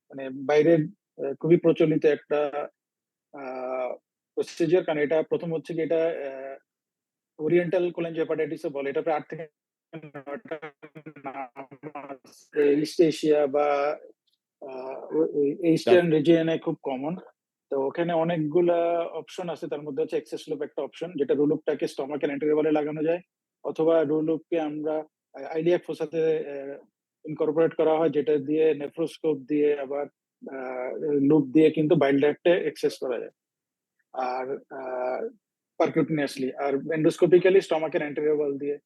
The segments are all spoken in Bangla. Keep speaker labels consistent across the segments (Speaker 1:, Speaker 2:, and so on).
Speaker 1: মানে বাইরের খুবই প্রচলিত একটা প্রসিজিয়ার, কারণ এটা প্রথম হচ্ছে কি এটা ওরিয়েন্টাল কোলেনজেপাটাইটিসও বলে। এটা প্রায় 8 থেকে 9টা নাম আছে। ইস্ট এশিয়া বা ইস্টার্ন রিজিয়নে খুব কমন। তো ওখানে অনেকগুলা অপশন আছে, তার মধ্যে হচ্ছে এক্সেস লুপ একটা অপশন, যেটা রুলুপটাকে স্টমাকের অ্যান্টেরিওলে লাগানো যায়, অথবা রুলুপকে আমরা আইডিয়াক ফোসাতে ইনকর্পোরেট করা হয়, যেটা দিয়ে নেফ্রোস্কোপ দিয়ে আবার লুপ দিয়ে কিন্তু বাইল ডাক্টে এক্সেস করা যায়। আর পারকিউটিনিয়াসলি আর এন্ডোস্কোপিক্যালি স্টমাকের অ্যান্টেরিওর ওয়াল দিয়ে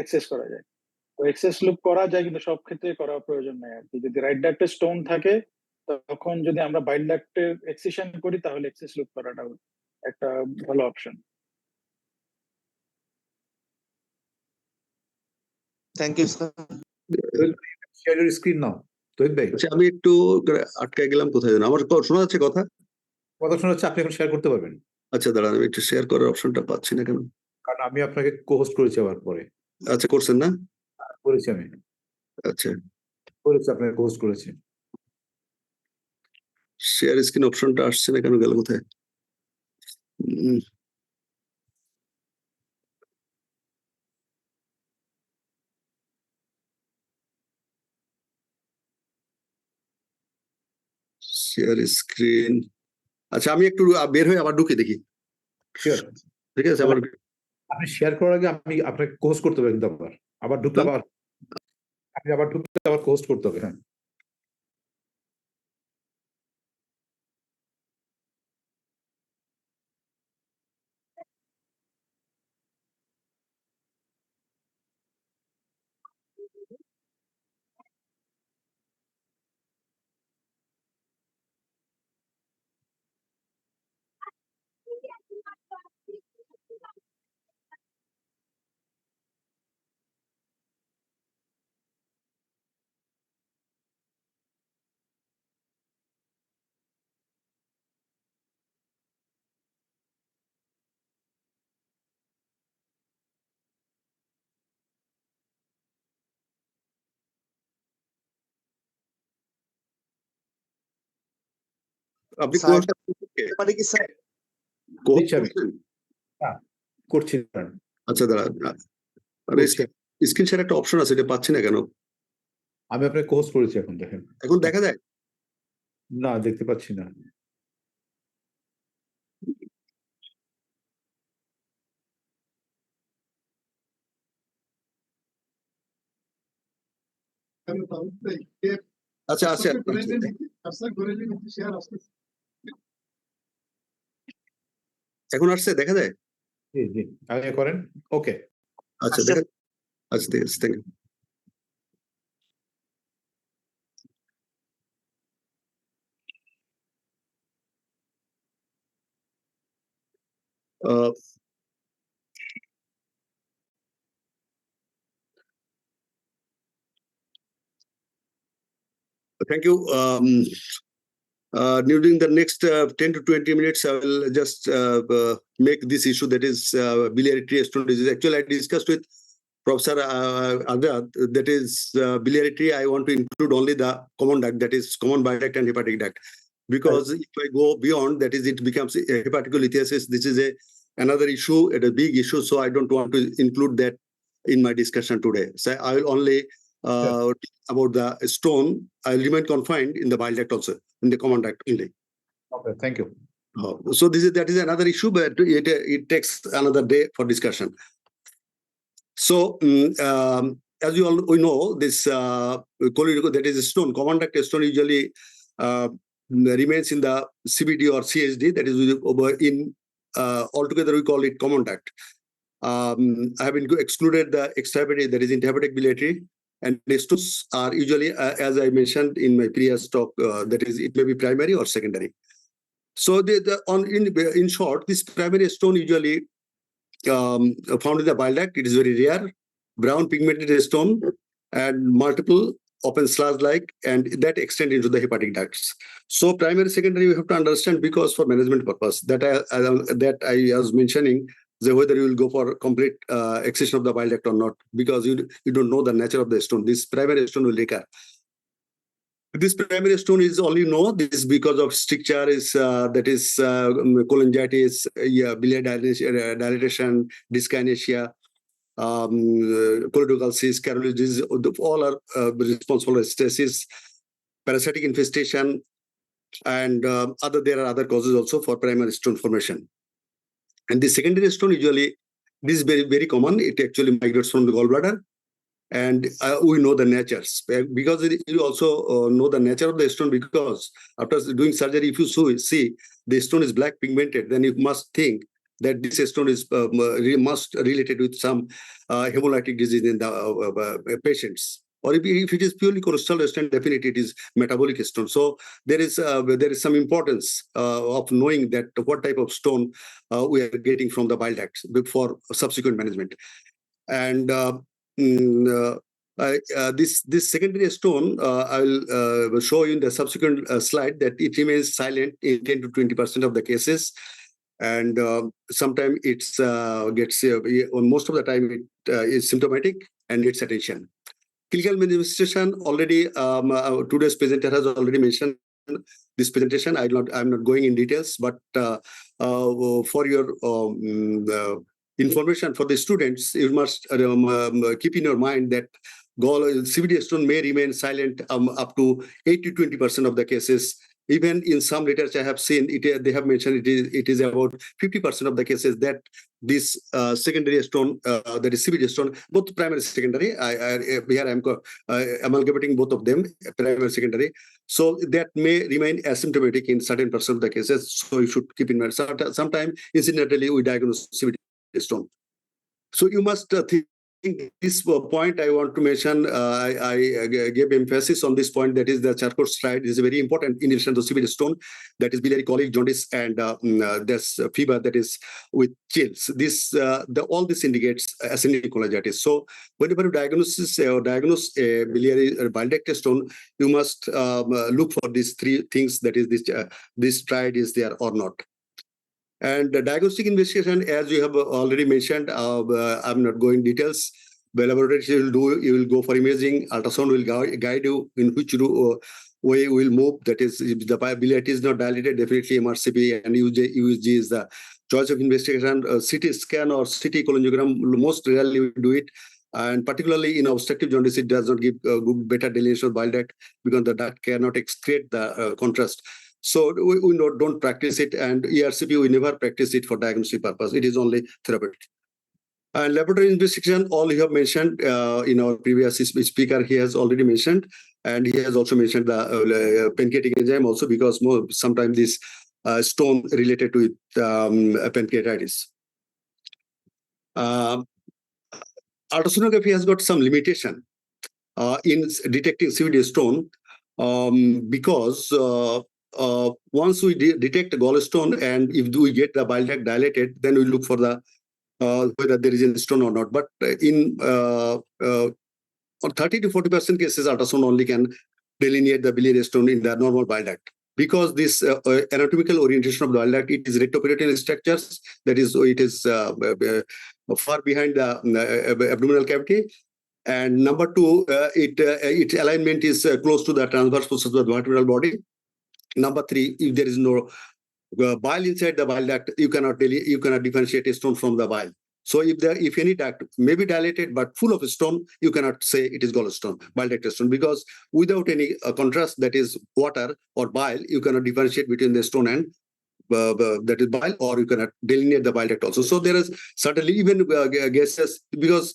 Speaker 1: এক্সেস করা যায়। তো এক্সেস লুপ করা যায়, কিন্তু সব ক্ষেত্রে করা প্রয়োজন নাই আর কি। যদি রাইট ডাক্টে স্টোন থাকে তখন যদি আমরা বাইল ডাক্টে এক্সিশন করি তাহলে এক্সেস লুপ করাটা একটা ভালো option.
Speaker 2: Thank you sir.
Speaker 3: Share your screen now Tohid ভাই।
Speaker 4: আচ্ছা, আমি একটু আটকে গেলাম কোথায় যেন। আমার শোনা যাচ্ছে কথা?
Speaker 3: কথা শোনা যাচ্ছে, আপনি এখন শেয়ার করতে পারবেন।
Speaker 4: আচ্ছা দাঁড়ান, আমি একটু শেয়ার করার অপশনটা পাচ্ছি না কেন।
Speaker 3: কারণ আমি আপনাকে কো-হোস্ট করেছি আবার পরে।
Speaker 4: আচ্ছা, করছেন না?
Speaker 3: করেছি আমি।
Speaker 4: আচ্ছা,
Speaker 3: করেছি, আপনাকে কো-হোস্ট করেছি।
Speaker 4: শেয়ার স্ক্রিন অপশনটা আসছে না কেন, গেল কোথায়? Share screen. আচ্ছা, আমি একটু বের হয়ে আবার ঢুকে দেখি।
Speaker 3: শিওর,
Speaker 4: ঠিক আছে। আবার
Speaker 3: আপনি শেয়ার করার আগে আমি আপনাকে কো-হোস্ট করতে হবে, কিন্তু আবার ঢুকতে আপনি আবার ঢুকতে আবার কো-হোস্ট করতে হবে। হ্যাঁ,
Speaker 4: আপনি
Speaker 2: পারি কি স্যার?
Speaker 3: করছি।
Speaker 4: আচ্ছা দাঁড়ান, স্ক্রিন শেয়ার একটা অপশন আছে, এটা পাচ্ছি না কেন।
Speaker 3: আমি আপনাকে কো-হোস্ট করেছি, এখন দেখেন।
Speaker 4: এখন দেখা যায়?
Speaker 3: না, দেখতে পাচ্ছি না।
Speaker 4: আচ্ছা, আছে। এখন আসছে, দেখা যায়?
Speaker 3: জি জি, আগে করেন। ওকে,
Speaker 4: আচ্ছা দেখেন। আচ্ছা, ঠিক আছে, thank you. Thank you. During the next 10 to 20 minutes, I will just make this issue, that is biliary tree stone disease. Actually, I discussed with Professor Adrat, that is biliary tree. I want to include only the common duct, that is common bile duct and hepatic duct. Because if I go beyond, that is, it becomes hepatolithiasis. This is another issue, a big issue. So I don't want to include that in my discussion today. So I will only about the stone. I'll remain confined in the bile duct also, in the common duct only.
Speaker 3: Okay, thank you.
Speaker 4: So that is another issue, but it takes another day for discussion. So as we know, this that is a stone, common duct stone usually remains in the CBD or CHD. That is in altogether we call it common duct. I have excluded the extrahepatic, that is intrahepatic biliary tree, and the stones are usually, as I mentioned in my previous talk, that is, it may be primary or secondary. So in short, this primary stone usually found in the bile duct. It is very rare, brown pigmented stone, and multiple open sludge-like, and that extend into the hepatic ducts. So primary, secondary, we have to understand, because for management purpose, that I was mentioning, whether you will go for complete excision of the bile duct or not, because you don't know the nature of the stone. This primary stone will recur. This primary stone is only this is because of stricture is that is cholangitis, biliary dilatation, dyskinesia, choledocalcis, carolosis, all are responsible for stasis, parasitic infestation, and there are other causes also for primary stone formation. And the secondary stone usually, this is very, very common. It actually migrates from the gallbladder. And we know the natures because you also know the nature of the stone, because after doing surgery, if you see the stone is black pigmented, then you must think that this stone is must related with some hemolytic disease in the patients. Or if it is purely cholesterol stone, definitely it is metabolic stone. So there is some importance of knowing that what type of stone we are getting from the bile duct before subsequent management. And this secondary stone, I will show you in the subsequent slide that it remains silent in 10 to 20% of the cases, and sometimes it's gets most of the time it is symptomatic and needs attention. Clinical manifestation already today's presenter has already mentioned this presentation. I'm not going in details, but for your information for the students, you must keep in your mind that CVD stone may remain silent up to 8 to 20% of the cases. Even in some literature I have seen, they have mentioned it is about 50% of the cases that this secondary stone, that is CVD stone, both primary and secondary. Here I'm amalgamating both of them, primary and secondary. So that may remain asymptomatic in certain percent of the cases. So you should keep in mind. Sometimes incidentally we diagnose CVD stone. So you must think this point I want to mention. I gave emphasis on this point, that is the Charcot stride is very important in addition to CVD stone, that is biliary colic, jaundice, and there's fever that is with chills. All this indicates ascending cholangitis. So whenever you diagnose a biliary or bile duct stone, you must look for these three things, that is this stride is there or not. And the diagnostic investigation, as you have already mentioned, I'm not going details. The laboratory you will go for imaging. Ultrasound will guide you in which way you will move. That is, if the biliary is not dilated, definitely MRCP and USG is the choice of investigation. CT scan or CT cholangiogram, most rarely we do it. And particularly in obstructive jaundice, it does not give good better delineation of bile duct, because the duct cannot excrete the contrast. So we don't practice it, and ERCP we never practice it for diagnostic purpose. It is only therapeutic. And laboratory investigation, all you have mentioned in our previous speaker, he has already mentioned, and he has also mentioned the pancreatic enzyme also, because sometimes this stone related to pancreatitis. Ultrasonography has got some limitation in detecting CVD stone because once we detect a gallstone, and if we get the bile duct dilated, then we look for the whether there is a stone or not. But in 30 to 40% cases, ultrasound only can delineate the biliary stone in the normal bile duct, because this anatomical orientation of the bile duct, it is rectoperitoneal structures, that is, it is far behind the abdominal cavity. And number two, its alignment is close to the transverse process of the vertebral body. Number three, if there is no bile inside the bile duct, you cannot differentiate a stone from the bile. So if any duct may be dilated but full of stone, you cannot say it is gallstone, bile duct stone, because without any contrast, that is water or bile, you cannot differentiate between the stone and that is bile, or you cannot delineate the bile duct also. So there is certainly even gases, because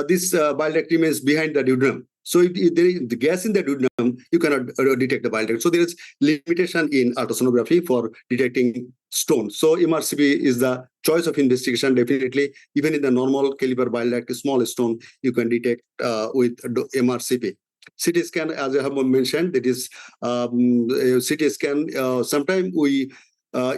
Speaker 4: this bile duct remains behind the duodenum. So if there is the gas in the duodenum, you cannot detect the bile duct. So there is limitation in ultrasonography for detecting stone. So MRCP is the choice of investigation. Definitely, even in the normal caliber bile duct, small stone, you can detect with MRCP. CT scan, as I have mentioned, that is CT scan. Sometimes we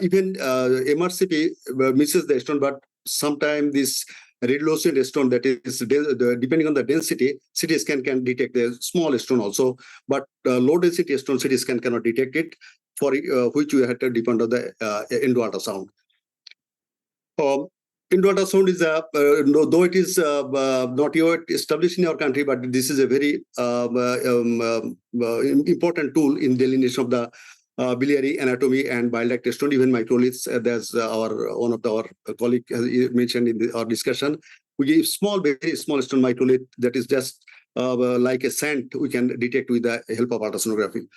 Speaker 4: even MRCP misses the stone, but sometimes this radiolucent stone, that is depending on the density, CT scan can detect the small stone also, but low density stone, CT scan cannot detect it, for which you have to depend on the endo ultrasound. Indoor ultrasound is though it is not yet established in our country, but this is a very important tool in delineation of the biliary anatomy and bile duct stone, even microliths. There's one of our colleague mentioned in our discussion. We give very small stone microlith that is just like a scent we can detect with the help of ultrasonography.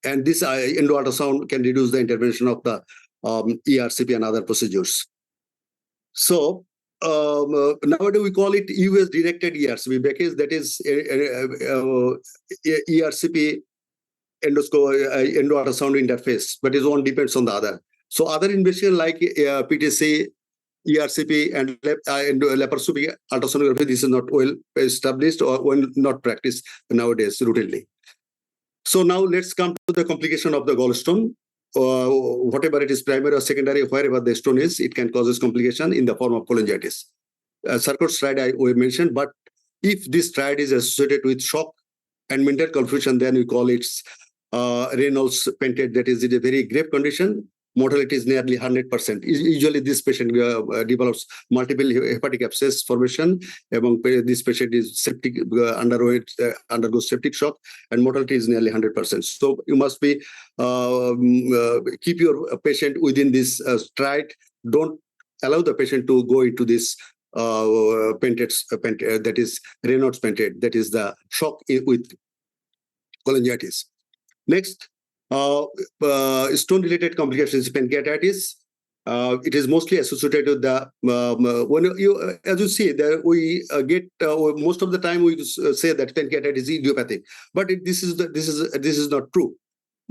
Speaker 4: And this indoor ultrasound can reduce the intervention of the ERCP and other procedures. So nowadays we call it US directed ERCP because that is ERCP endo ultrasound interface, but it one depends on the other. So other investigation like PTC, ERCP, and laparoscopic ultrasonography, this is not well established or well not practiced nowadays routinely. So now let's come to the complication of the gallstone. Whatever it is, primary or secondary, wherever the stone is, it can cause complication in the form of cholangitis. Charcot striae we mentioned, but if this striae is associated with shock and mental confusion, then we call it Reynolds pentate. That is a very grave condition. Mortality is nearly 100%. Usually this patient develops multiple hepatic abscess formation. Among this patient is septic, undergoes septic shock, and mortality is nearly 100%. So you must be keep your patient within this stride. Don't allow the patient to go into this pentate, that is Reynolds pentate, that is the shock with cholangitis. Next, stone-related complications, pancreatitis. It is mostly associated with the when you, as you see, that we get most of the time we say that pancreatitis is idiopathic, but this is not true.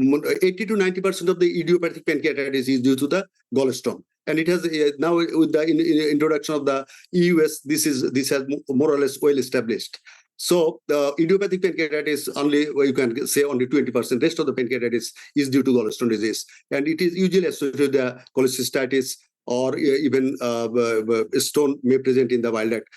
Speaker 4: 80 to 90% of the idiopathic pancreatitis is due to the gallstone, and it has now with the introduction of the EUS, this has more or less well established. So the idiopathic pancreatitis only, you can say only 20%. Rest of the pancreatitis is due to gallstone disease, and it is usually associated with the cholecystitis or even stone may present in the bile duct.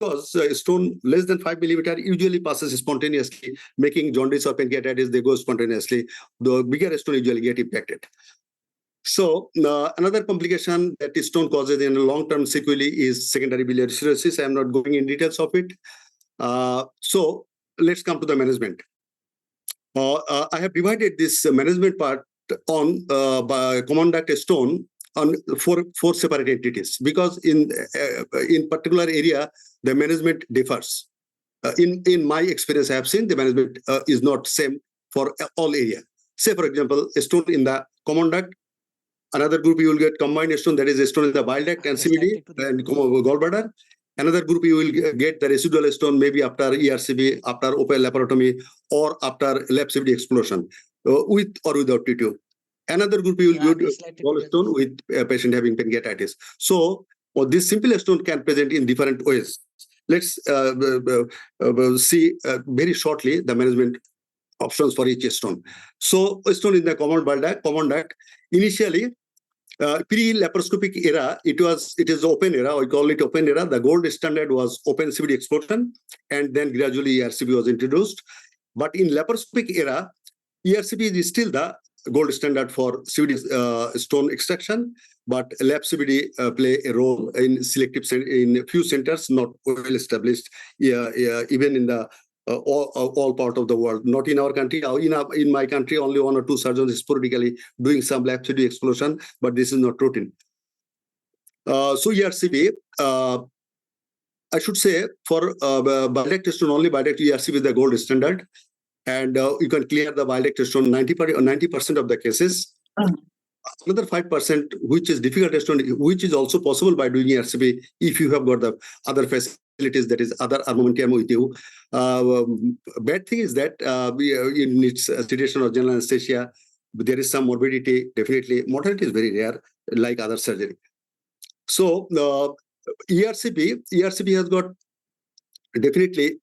Speaker 4: Because stone less than 5 millimeter usually passes spontaneously, making jaundice or pancreatitis, they go spontaneously. The bigger stone usually get impacted. So another complication that stone causes in long-term sequelae is secondary biliary cirrhosis. I am not going in details of it. So let's come to the management. I have divided this management part on by common duct stone on four separate entities, because in particular area the management differs. In my experience, I have seen the management is not same for all area. Say for example, a stone in the common duct, another group you will get combined stone, that is a stone in the bile duct and CVD and gallbladder. Another group you will get the residual stone maybe after ERCP, after open laparotomy, or after lap CVD explosion, with or without T2. Another group you will get gallstone with a patient having pancreatitis. So this simple stone can present in different ways. Let's see very shortly the management options for each stone. So stone in the common duct, initially pre-laparoscopic era, it is open era. We call it open era. The gold standard was open CVD explosion, and then gradually ERCP was introduced. But in laparoscopic era, ERCP is still the gold standard for CVD stone extraction, but lap CVD play a role in selective in few centers, not well established, even in the all part of the world. Not in our country. In my country, only 1 or 2 surgeons sporadically doing some lap CVD explosion, but this is not routine. So ERCP, I should say for bile duct stone only, bile duct ERCP is the gold standard, and you can clear the bile duct stone 90% of the cases. Another 5%, which is difficult stone, which is also possible by doing ERCP if you have got the other facilities, that is other armamentarium with you. Bad thing is that it needs sedation or general anesthesia. But there is some morbidity, definitely. Mortality is very rare, like other surgery. So ERCP has got definitely.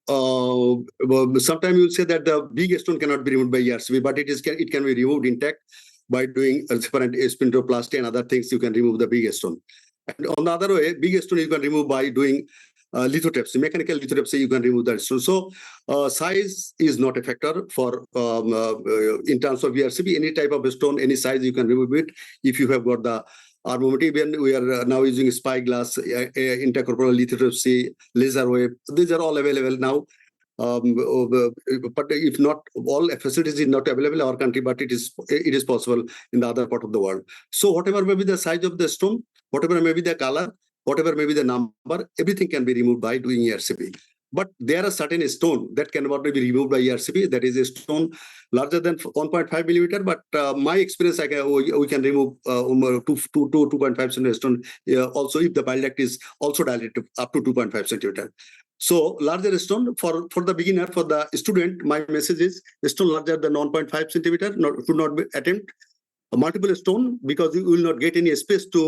Speaker 4: Sometimes you will say that the big stone cannot be removed by ERCP, but it can be removed intact by doing splenoplasty and other things. You can remove the big stone. And on the other way, big stone you can remove by doing lithotripsy, mechanical lithotripsy. You can remove that stone. So size is not a factor for in terms of ERCP. Any type of stone, any size you can remove it if you have got the armometer. Even we are now using spyglass, intercorporeal lithotripsy, laser wave. These are all available now. But if not, all facilities is not available in our country, but it is possible in the other part of the world. So whatever may be the size of the stone, whatever may be the color, whatever may be the number, everything can be removed by doing ERCP. But there are certain stone that cannot be removed by ERCP. That is a stone larger than 1.5 millimeter. But my experience, we can remove 2.5 centimeter stone also if the bile duct is also dilated up to 2.5 centimeter. So larger stone for the beginner, for the student, my message is stone larger than 1.5 centimeter should not be attempt. A multiple stone, because you will not get any space to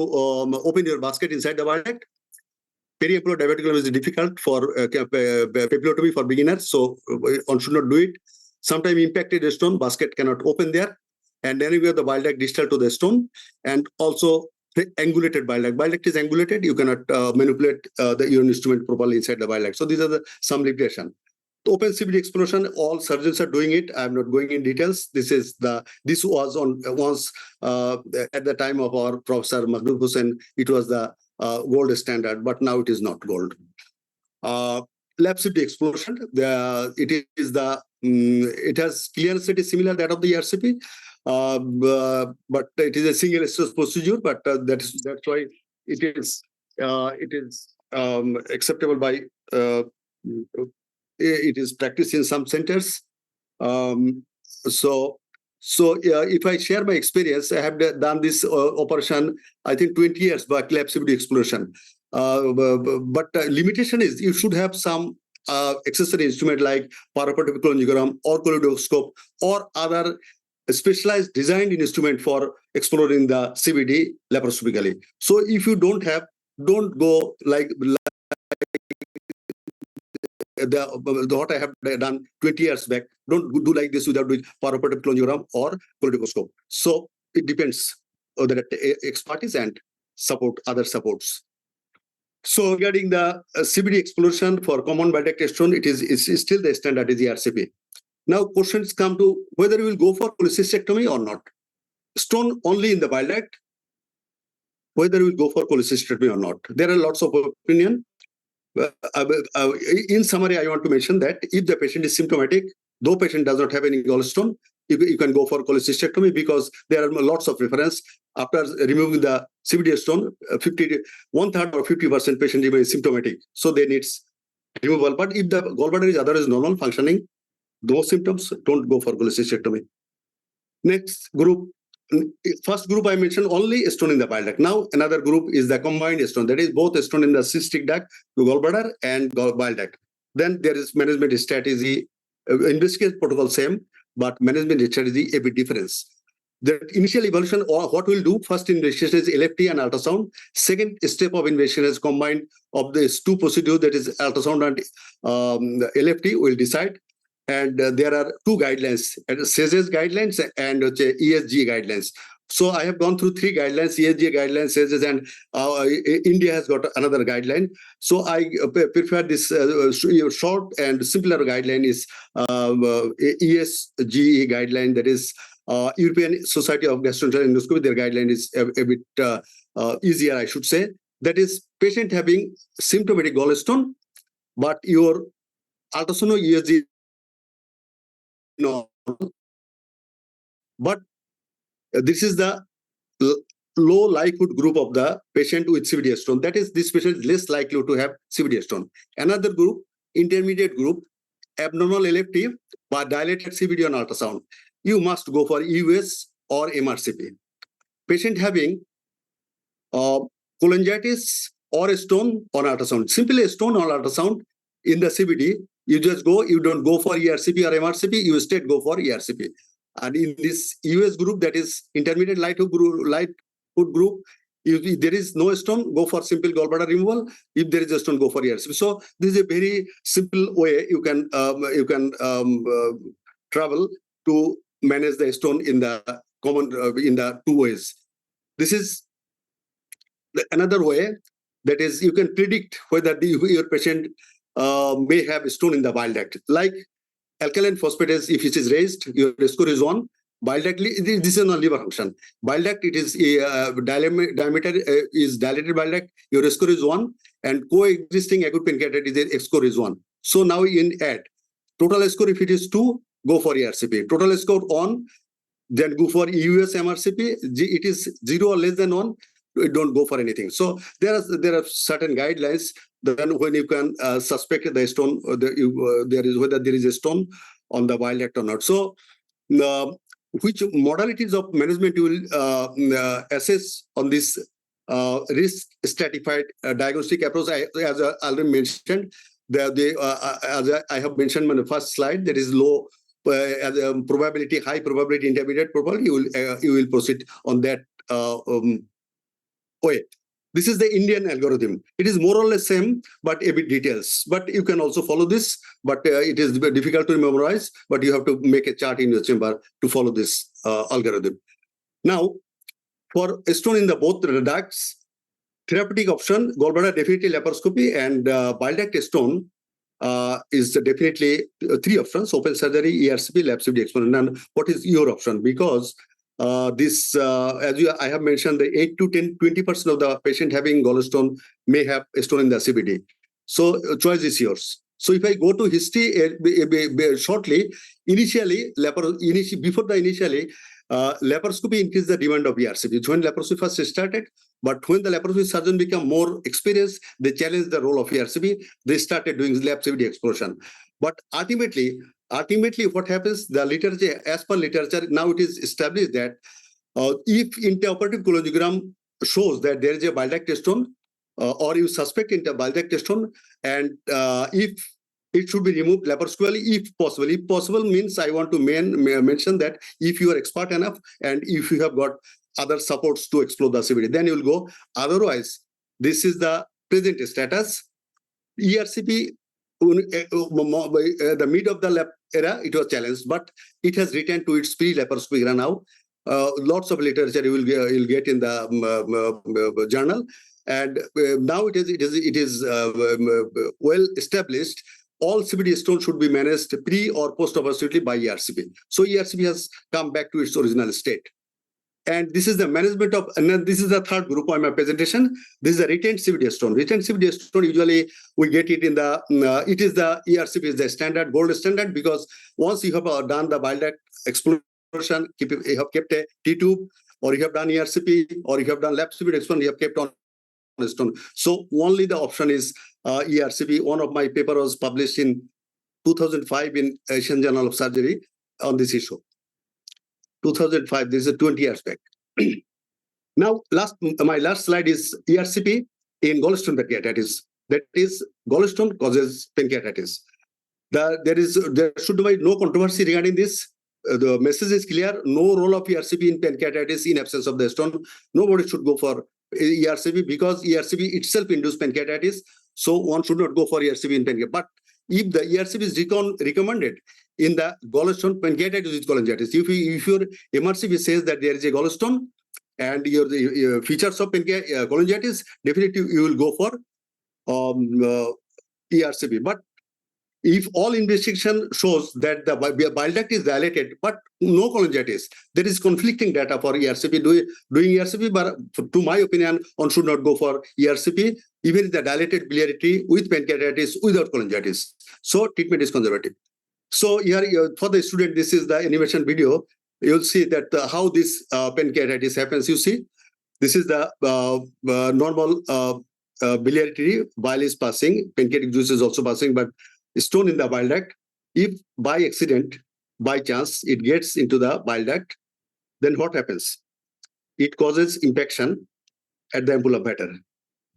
Speaker 4: open your basket inside the bile duct. Periapical diverticulum is difficult for papillotomy for beginners, so one should not do it. Sometimes impacted stone, basket cannot open there, and anywhere the bile duct distal to the stone, and also angulated bile duct. Bile duct is angulated, you cannot manipulate your instrument properly inside the bile duct. So these are some limitation. Open CBD exploration, all surgeons are doing it. I'm not going in details. This was once at the time of our Professor Mahdud Hussain, it was the gold standard, but now it is not gold. Lap CBD explosion, it has clearance rate is similar that of the ERCP, but it is a single stress procedure. But that's why it is acceptable by. It is practiced in some centers. So if I share my experience, I have done this operation, I think 20 years back, lap CBD exploration. But limitation is you should have some accessory instrument like paraportable angiogram or choledoscope or other specialized designed instrument for exploring the CBD laparoscopically. So if you don't go like what I have done 20 years back. Don't do like this without doing paraportable angiogram or choledoscope. So it depends on the expertise and other supports. So regarding the CBD exploration for common bile duct stone, it's still the standard is ERCP. Now questions come to whether we will go for cholecystectomy or not. Stone only in the bile duct, whether we will go for cholecystectomy or not. There are lots of opinion. In summary, I want to mention that if the patient is symptomatic, though patient does not have any gallstone, you can go for cholecystectomy because there are lots of reference. After removing the CBD stone, 1/3 or 50% patient is symptomatic, so they need removal. But if the gallbladder is otherwise normal functioning, those symptoms, don't go for cholecystectomy. Next group. First group I mentioned only stone in the bile duct. Now another group is the combined stone, that is both stone in the cystic duct, gallbladder and bile duct. Then there is management strategy, investigation protocol same, but management strategy a bit difference. The initial evaluation or what we'll do, first investigation is LFT and ultrasound. Second step of investigation is combined of these two procedures, that is ultrasound and LFT. We'll decide. And there are two guidelines, SESES guidelines and ESG guidelines. So I have gone through three guidelines, ESG guidelines, SESES, and India has got another guideline. So I prefer this short and simpler guideline is ESG guideline, that is European Society of Gastroenterology Endoscopy. Their guideline is a bit easier, I should say. That is patient having symptomatic gallstone, but your ultrasound ESG no, but this is the low likelihood group of the patient with CBD stone. That is, this patient is less likely to have CBD stone. Another group, intermediate group, abnormal LFT but dilated CBD on ultrasound. You must go for EUS or MRCP. Patient having cholangitis or a stone on ultrasound, simply a stone on ultrasound in the CBD. You just go, you don't go for ERCP or MRCP, you instead go for ERCP. And in this US group, that is intermediate likelihood group, if there is no stone, go for simple gallbladder removal. If there is a stone, go for ERCP. So this is a very simple way you can travel to manage the stone in the in the two ways. This is another way, that is you can predict whether your patient may have a stone in the bile duct. Like alkaline phosphatase, if it is raised, your score is 1. Bile duct, this is not liver function. Bile duct, it is diameter is dilated bile duct. Your score is 1, and coexisting acute pancreatitis X score is 1. So now in add total score, if it is 2, go for ERCP. Total score 1, then go for EUS MRCP. It is 0 or less than 1, don't go for anything. So there are certain guidelines. Then when you can suspect the stone, whether there is a stone on the bile duct or not. So which modalities of management you will assess on this risk stratified diagnostic approach? As I already mentioned, as I have mentioned on the first slide, there is low probability, high probability, intermediate probability. You will proceed on that way. This is the Indian algorithm. It is more or less same, but a bit details. But you can also follow this, but it is difficult to memorize, but you have to make a chart in your chamber to follow this algorithm. Now, for a stone in the both ducts, therapeutic option, gallbladder definitely laparoscopy, and bile duct stone is definitely 3 options: open surgery, ERCP, lap CVD exponent. And what is your option? Because as I have mentioned, the 8 to 20% of the patient having gallstone may have a stone in the CVD. So choice is yours. So if I go to history shortly, initially laparoscopy increased the demand of ERCP. When laparoscopy first started, but when the laparoscopy surgeon become more experienced, they challenged the role of ERCP. They started doing lap CVD exploration. But ultimately, what happens, the literature, as per literature, now it is established that if intraoperative cholangiogram shows that there is a bile duct stone, or you suspect bile duct stone, and if it should be removed laparoscopically, if possible. If possible means I want to mention that if you are expert enough and if you have got other supports to explore the CVD, then you will go. Otherwise, this is the present status. ERCP, the mid of the lap era, it was challenged, but it has returned to its pre-laparoscopic era now. Lots of literature you'll get in the journal, and now it is well established. All CVD stones should be managed pre or post-operatively by ERCP. So ERCP has come back to its original state. And this is the management of, and then this is the third group of my presentation. This is a retained CVD stone. Retained CVD stone, usually we get it in the, it is the ERCP is the standard, gold standard, because once you have done the bile duct exploration, you have kept a T-tube, or you have done ERCP, or you have done lap CVD exploration, you have kept on stone. So only the option is ERCP. One of my paper was published in 2005 in Asian Journal of Surgery on this issue. 2005, this is 20 years back. Now, my last slide is ERCP in gallstone pancreatitis. That is, gallstone causes pancreatitis. There should be no controversy regarding this. The message is clear: no role of ERCP in pancreatitis in absence of the stone. Nobody should go for ERCP because ERCP itself induces pancreatitis. So one should not go for ERCP in pancreatitis. But if the ERCP is recommended in the gallstone pancreatitis with cholangitis, if your MRCP says that there is a gallstone and your features of cholangitis, definitely you will go for ERCP. But if all investigation shows that the bile duct is dilated but no cholangitis, there is conflicting data for ERCP. Doing ERCP, but to my opinion, one should not go for ERCP, even the dilated biliary with pancreatitis without cholangitis. So treatment is conservative. So here for the student, this is the animation video. You'll see that how this pancreatitis happens. You see, this is the normal biliary tree. Bile is passing, pancreatic juice is also passing, but stone in the bile duct. If by accident, by chance, it gets into the bile duct, then what happens? It causes impaction at the ampulla mater,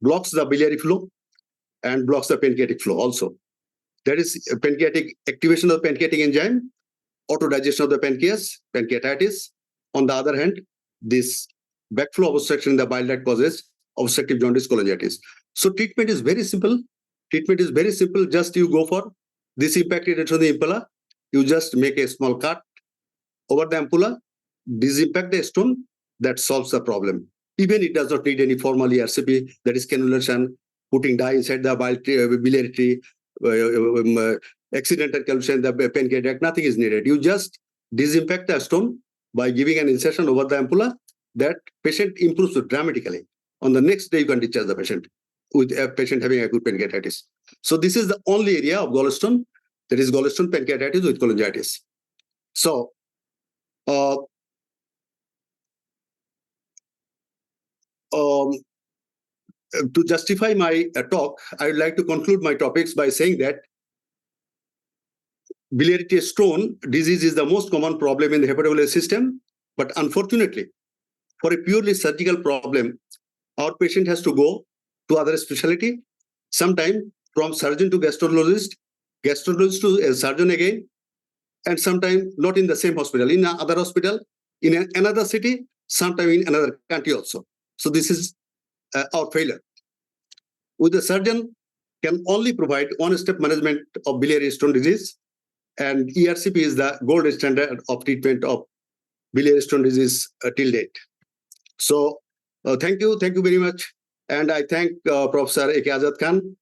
Speaker 4: blocks the biliary flow and blocks the pancreatic flow also. That is pancreatic activation of the pancreatic enzyme, autodigestion of the pancreas, pancreatitis. On the other hand, this backflow obstruction in the bile duct causes obstructive jaundice, cholangitis. So treatment is very simple. Treatment is very simple. Just you go for this impacted into the ampulla. You just make a small cut over the ampulla, disimpact the stone. That solves the problem. Even it does not need any formal ERCP, that is cannulation, putting dye inside the biliary tree, accidental calculation, the pancreatic, nothing is needed. You just disimpact the stone by giving an insertion over the ampulla, that patient improves dramatically. On the next day, you can discharge the patient with a patient having acute pancreatitis. So this is the only area of gallstone, that is gallstone pancreatitis with cholangitis. So, to justify my talk, I would like to conclude my topics by saying that biliary stone disease is the most common problem in the hepatobiliary system, but unfortunately, for a purely surgical problem, our patient has to go to other specialty, sometimes from surgeon to gastrologist to a surgeon again, and sometimes not in the same hospital, in another hospital, in another city, sometimes in another country also. So this is our failure. With the surgeon can only provide one-step management of biliary stone disease, and ERCP is the gold standard of treatment of biliary stone disease till date. So thank you very much, and I thank Professor A.K. Azad Khan,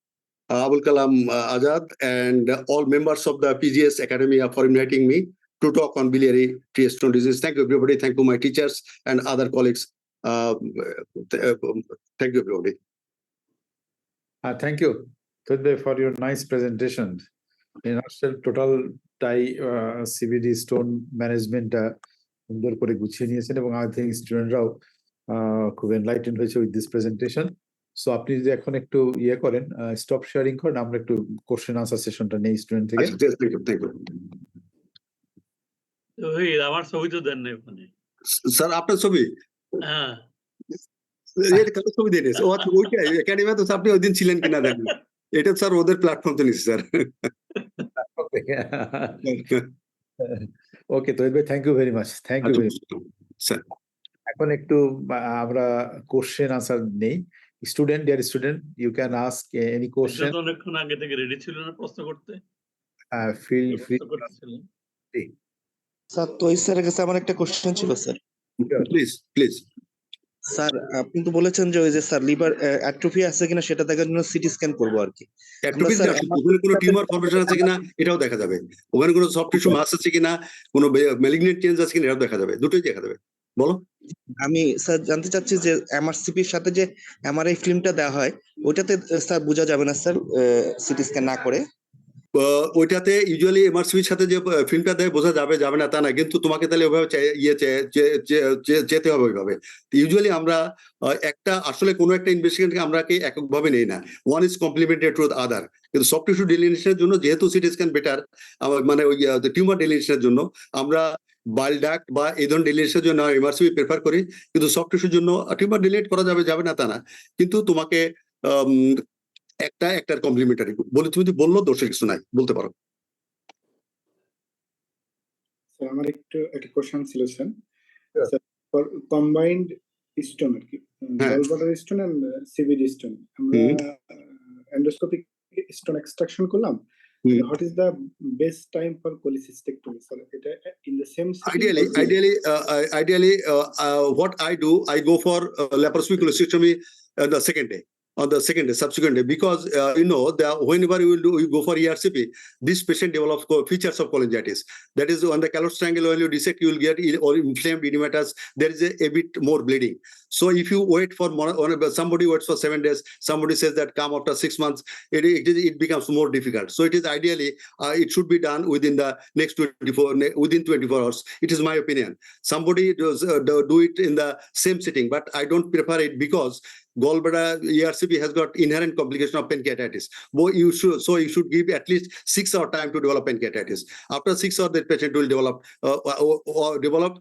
Speaker 4: Abul Kalam Azad, and all members of the PGS Academy for inviting me to talk on biliary stone disease. Thank you, everybody. Thank you, my teachers and other colleagues. Thank you, everybody.
Speaker 3: Thank you, Tudbe, for your nice presentation. In our total CBD stone management সুন্দর করে গুছিয়ে নিয়েছেন এবং আই থিংক স্টুডেন্টরাও খুব এনলাইটেন্ড হয়েছে উইথ দিস প্রেজেন্টেশন। সো আপনি যদি এখন একটু করেন, স্টপ শেয়ারিং করেন, আমরা একটু কোশ্চেন আনসার সেশনটা নেই স্টুডেন্ট থেকে।
Speaker 5: আমার ছবি তো দেন না ওখানে
Speaker 4: স্যার, আপনার ছবি?
Speaker 5: হ্যাঁ,
Speaker 4: ছবি দিয়ে নিয়েছে। ও আচ্ছা, ওইটা একাডেমি তো আপনি ওই দিন ছিলেন কিনা দেখেন। এটা স্যার ওদের প্ল্যাটফর্ম তো নিচ্ছে স্যার।
Speaker 3: ওকে, তো thank you very much, thank you very much sir. এখন একটু আমরা কোশ্চেন আনসার নেই। Student, dear student, you can ask any question.
Speaker 5: অনেকক্ষণ আগে থেকে রেডি ছিল না প্রশ্ন করতে?
Speaker 3: Feel free.
Speaker 2: স্যার, তো এই স্যারের কাছে আমার একটা কোশ্চেন ছিল স্যার।
Speaker 4: প্লিজ
Speaker 2: স্যার, আপনি তো বলেছেন যে ওই যে স্যার লিভার অ্যাট্রোফি আছে কিনা সেটা দেখার জন্য সিটি স্ক্যান করবো আর কি।
Speaker 4: ওখানে কোনো টিউমার ফরমেশন আছে কিনা এটাও দেখা যাবে, ওখানে কোনো সফট টিস্যু মাস আছে কিনা, কোনো ম্যালিগনেন্ট চেঞ্জ আছে কিনা এটাও দেখা যাবে, দুটোই দেখা যাবে। বলো।
Speaker 2: আমি স্যার জানতে চাচ্ছি যে এমআরসিপির সাথে যে এমআরআই ফিল্মটা দেওয়া হয় ওইটাতে স্যার বোঝা যাবে না স্যার সিটি স্ক্যান না করে?
Speaker 4: ওইটাতে ইউজুয়ালি এমআরসিপির সাথে যে ফিল্মটা দেয় বোঝা যাবে না তা না, কিন্তু তোমাকে তাহলে ওইভাবে যেতে হবে ওইভাবে। ইউজুয়ালি আমরা একটা আসলে কোনো একটা ইনভেস্টিগেশনকে আমরা এককভাবে নেই না, one is complimented to other. কিন্তু সফট টিস্যু ডিলিনেশনের জন্য যেহেতু সিটি স্ক্যান বেটার, মানে ওই টিউমার ডিলিনেশনের জন্য আমরা বাইল ডাক্ট বা এই ধরনের ডিলিনেশনের জন্য এমআরসিপি প্রেফার করি, কিন্তু সফট টিস্যুর জন্য টিউমার ডিলিনেট করা যাবে না তা না, কিন্তু তোমাকে একটার কমপ্লিমেন্টারি বলে তুমি বললো দোষের কিছু নাই, বলতে পারো।
Speaker 6: স্যার, আমার একটা কোশ্চেন ছিল স্যার, ফর কম্বাইন্ড স্টোন আর কি, gallbladder stone and CBD stone, আমরা এন্ডোস্কোপিক স্টোন এক্সট্রাকশন করলাম, what is the best time for cholecystectomy sir? It in the same
Speaker 4: Ideally, what I do, I go for laparoscopic cholecystectomy the second day, on the subsequent day, because whenever you go for ERCP, this patient develops features of cholangitis. That is, on the callus triangle, when you dissect, you will get inflamed edematous. There is a bit more bleeding. So if you wait for somebody waits for 7 days, somebody says that come after 6 months, it becomes more difficult. So it is ideally it should be done within the next 24 hours. It is my opinion. Somebody does do it in the same sitting, but I don't prefer it because gallbladder ERCP has got inherent complication of pancreatitis. You should give at least 6 hours time to develop pancreatitis. After 6 hours, that patient will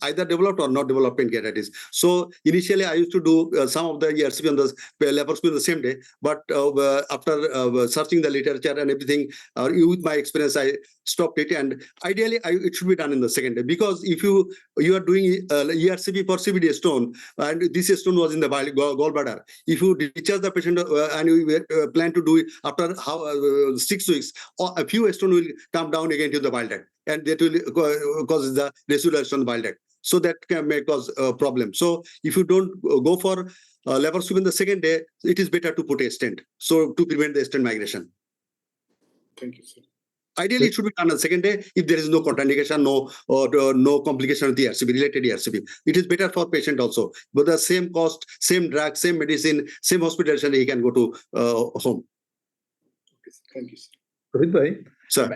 Speaker 4: either developed or not develop pancreatitis. So initially, I used to do some of the ERCP on the laparoscopy on the same day, but after searching the literature and everything, with my experience, I stopped it. And ideally, it should be done in the second day, because if you are doing ERCP for CBD stone, and this stone was in the gallbladder, if you discharge the patient and you plan to do it after 6 weeks, a few stone will come down again to the bile duct, and that will cause the residual stone bile duct. So that may cause a problem. So if you don't go for laparoscopy in the second day, it is better to put a stent, so to prevent the stent migration.
Speaker 6: Thank you, sir.
Speaker 4: Ideally, it should be done on the second day if there is no contraindication, no complication with the ERCP, related ERCP. It is better for patient also. But the same cost, same drug, same medicine, same hospitalization, he can go to home.
Speaker 6: Okay, sir. Thank you, sir.
Speaker 3: Rohit ভাই,
Speaker 4: Sir,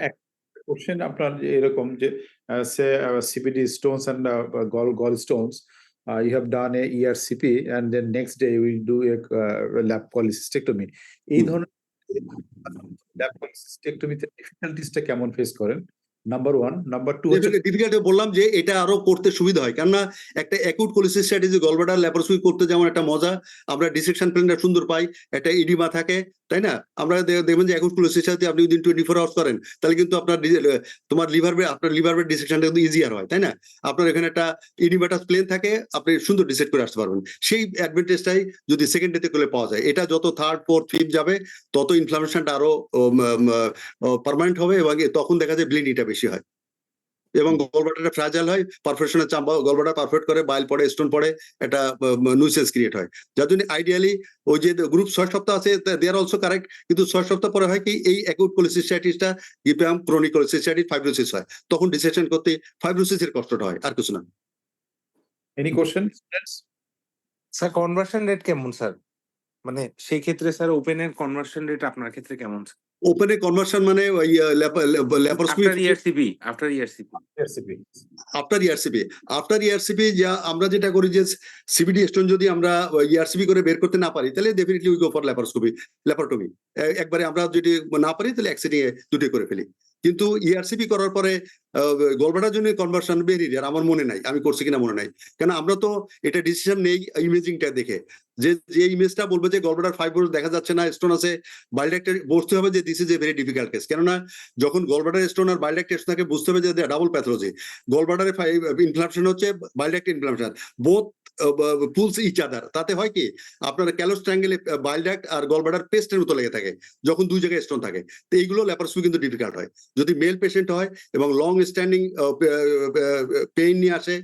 Speaker 3: কোশ্চেন আপনার যে এরকম যে সে CBD stones and gallstones you have done a ERCP and then next day you will do a lap cholecystectomy. এই ধরনের lap cholecystectomy-তে ডিফিকাল্টিসটা কেমন ফেস করেন? নাম্বার 1, নাম্বার 2 হচ্ছে
Speaker 4: ডিফিকাল্ট বললাম যে এটা আরো করতে সুবিধা হয়, কেননা একটা অ্যাকুট কোলিসিস্টাইটিস গলব্লাডার ল্যাপারোস্কোপি করতে যেমন একটা মজা, আমরা ডিসেকশন প্লেনটা সুন্দর পাই, একটা ইডিমা থাকে, তাই না? আমরা দেখবেন যে অ্যাকুট কোলিসিস্টাইটিস আপনি উইদিন 24 আওয়ার্স করেন, তাহলে কিন্তু আপনার তোমার আপনার লিভার ডিসেকশনটা কিন্তু ইজিয়ার হয়, তাই না? আপনার এখানে একটা ইডিমাটাস প্লেন থাকে, আপনি সুন্দর ডিসেক্ট করে আসতে পারবেন। সেই অ্যাডভান্টেজটাই যদি সেকেন্ড ডেতে করলে পাওয়া যায়। এটা যত থার্ড, ফোর্থ, ফিফথ যাবে তত ইনফ্লামেশনটা আরো পার্মানেন্ট হবে এবং তখন দেখা যায় ব্লিডিংটা বেশি হয় এবং গলব্লাডারটা ফ্রাজাইল হয়, পারফরেশনের চাপ গলব্লাডার পারফেক্ট করে, বাইল পড়ে, স্টোন পড়ে, একটা নিউসেন্স ক্রিয়েট হয়। যার জন্য আইডিয়ালি ওই যে গ্রুপ 6 সপ্তাহ আছে দে আর অলসো কারেক্ট, কিন্তু 6 সপ্তাহ পরে হয় কি এই অ্যাকুট কোলিসিস্টাইটিসটা গিপাম ক্রনিক কোলিসিস্টাইটিস ফাইব্রোসিস হয়, তখন ডিসেকশন করতে ফাইব্রোসিসের কষ্টটা হয়, আর কিছু না।
Speaker 3: Any question students?
Speaker 7: Sir conversion rate কেমন স্যার? মানে সেই ক্ষেত্রে স্যার ওপেনের কনভার্সন রেট আপনার ক্ষেত্রে কেমন?
Speaker 4: ওপেনে কনভার্সন মানে ওই laparoscopy
Speaker 7: after ERCP
Speaker 4: after ERCP যা আমরা যেটা করি যে সিবিডি স্টোন যদি আমরা ইআরসিপি করে বের করতে না পারি তাহলে definitely we go for laparotomy. একবারে আমরা যদি না পারি তাহলে একসাথে দুটো করে ফেলি। কিন্তু ইআরসিপি করার পরে গলব্লাডার জন্য কনভার্সন ভেরি রেয়ার, আমার মনে নাই আমি করছি কিনা মনে নাই, কেন আমরা তো এটা ডিসিশন নেই ইমেজিংটা দেখে, যে ইমেজটা বলবে যে গলব্লাডার ফাইব্রোস দেখা যাচ্ছে না, স্টোন আছে, বাইল ডাক্ট বুঝতে হবে যে this is a very difficult case. কেননা যখন গলব্লাডার স্টোন আর বাইল ডাক্ট স্টোন থাকে বুঝতে হবে যে ডাবল প্যাথোলজি, গলব্লাডারে ইনফ্লামেশন হচ্ছে, bile duct inflammation, both pulls each other. তাতে হয় কি আপনার ক্যালোস ট্রায়াঙ্গেলে বাইল ডাক্ট আর গলব্লাডার পেস্টের মতো লেগে থাকে যখন দুই জায়গায় স্টোন থাকে। তো এইগুলো ল্যাপারোস্কোপি কিন্তু ডিফিকাল্ট হয় যদি মেল পেশেন্ট হয় এবং লং স্ট্যান্ডিং পেইন নিয়ে আসে,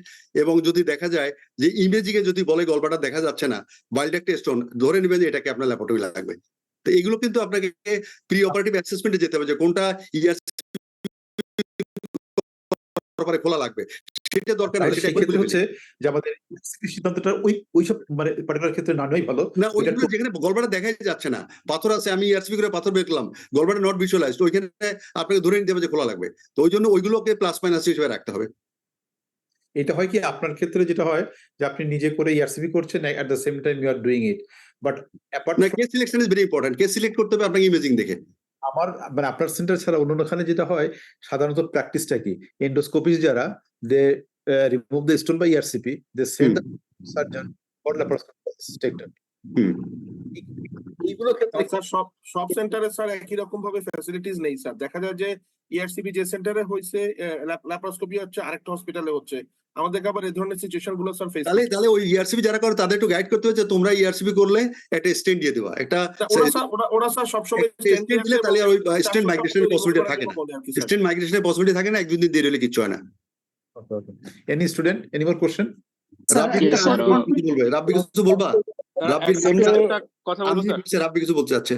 Speaker 4: এবং যদি দেখা যায় যে ইমেজিংয়ে যদি বলে গলব্লাডার দেখা যাচ্ছে না, বাইল ডাক্ট স্টোন, ধরে নেবেন যে এটাকে আপনার ল্যাপারোটমি লাগবে। তো এগুলো কিন্তু আপনাকে প্রি অপারেটিভ অ্যাসেসমেন্টে যেতে হবে যে কোনটা খোলা লাগবে, সেটা দরকার নাই, সেটা
Speaker 3: সেক্ষেত্রে হচ্ছে যে আমাদের সিদ্ধান্তটা ওইসব মানে পার্টিকুলার ক্ষেত্রে না নেওয়াই ভালো।
Speaker 4: না ওইগুলো যেখানে গলব্লাডার দেখাই যাচ্ছে না, পাথর আছে, আমি ইআরসিপি করে পাথর বের করলাম, গলব্লাডার নট ভিজুয়ালাইজড, ওইখানে আপনাকে ধরে নিতে হবে যে খোলা লাগবে। তো ওই জন্য ওইগুলোকে প্লাস মাইনাস হিসেবে রাখতে হবে।
Speaker 3: এটা হয় কি আপনার ক্ষেত্রে যেটা হয় যে আপনি নিজে করে ইআরসিপি করছেন, at the same time you are doing it, but apart
Speaker 4: না case selection is very important, case select করতে হবে আপনাকে ইমেজিং দেখে।
Speaker 3: আমার মানে আপনার সেন্টার ছাড়া অন্যখানে যেটা হয় সাধারণত প্র্যাকটিসটা কি, এন্ডোস্কোপিস্ট যারা they remove the stone by ERCP, they send the surgeon for laparoscopy. এইগুলো ক্ষেত্রে
Speaker 8: স্যার সব সেন্টারে স্যার একই রকম ভাবে ফ্যাসিলিটিস নেই স্যার। দেখা যায় যে ইআরসিপি যে সেন্টারে হইছে ল্যাপারোস্কোপি হচ্ছে আরেকটা হসপিটালে হচ্ছে, আমাদেরকে আবার এই ধরনের সিচুয়েশন গুলো স্যার ফেস
Speaker 4: তাহলে ওই ইআরসিপি যারা করে তাদের একটু গাইড করতে হবে যে তোমরা ইআরসিপি করলে একটা স্টেন্ট দিয়ে দেওয়া, একটা
Speaker 8: ওরা স্যার সবসময়
Speaker 4: স্টেন্ট দিলে তাহলে ওই স্টেন্ট মাইগ্রেশনের পসিবিলিটি থাকে না, স্টেন্ট মাইগ্রেশনের পসিবিলিটি থাকে না, একদিন দেরি হলে কিছু হয় না।
Speaker 3: Any student, any more question?
Speaker 4: Rabbi বলবে, রাব্বি কিছু বলবা? রাব্বি কিছু বলতে চাচ্ছে।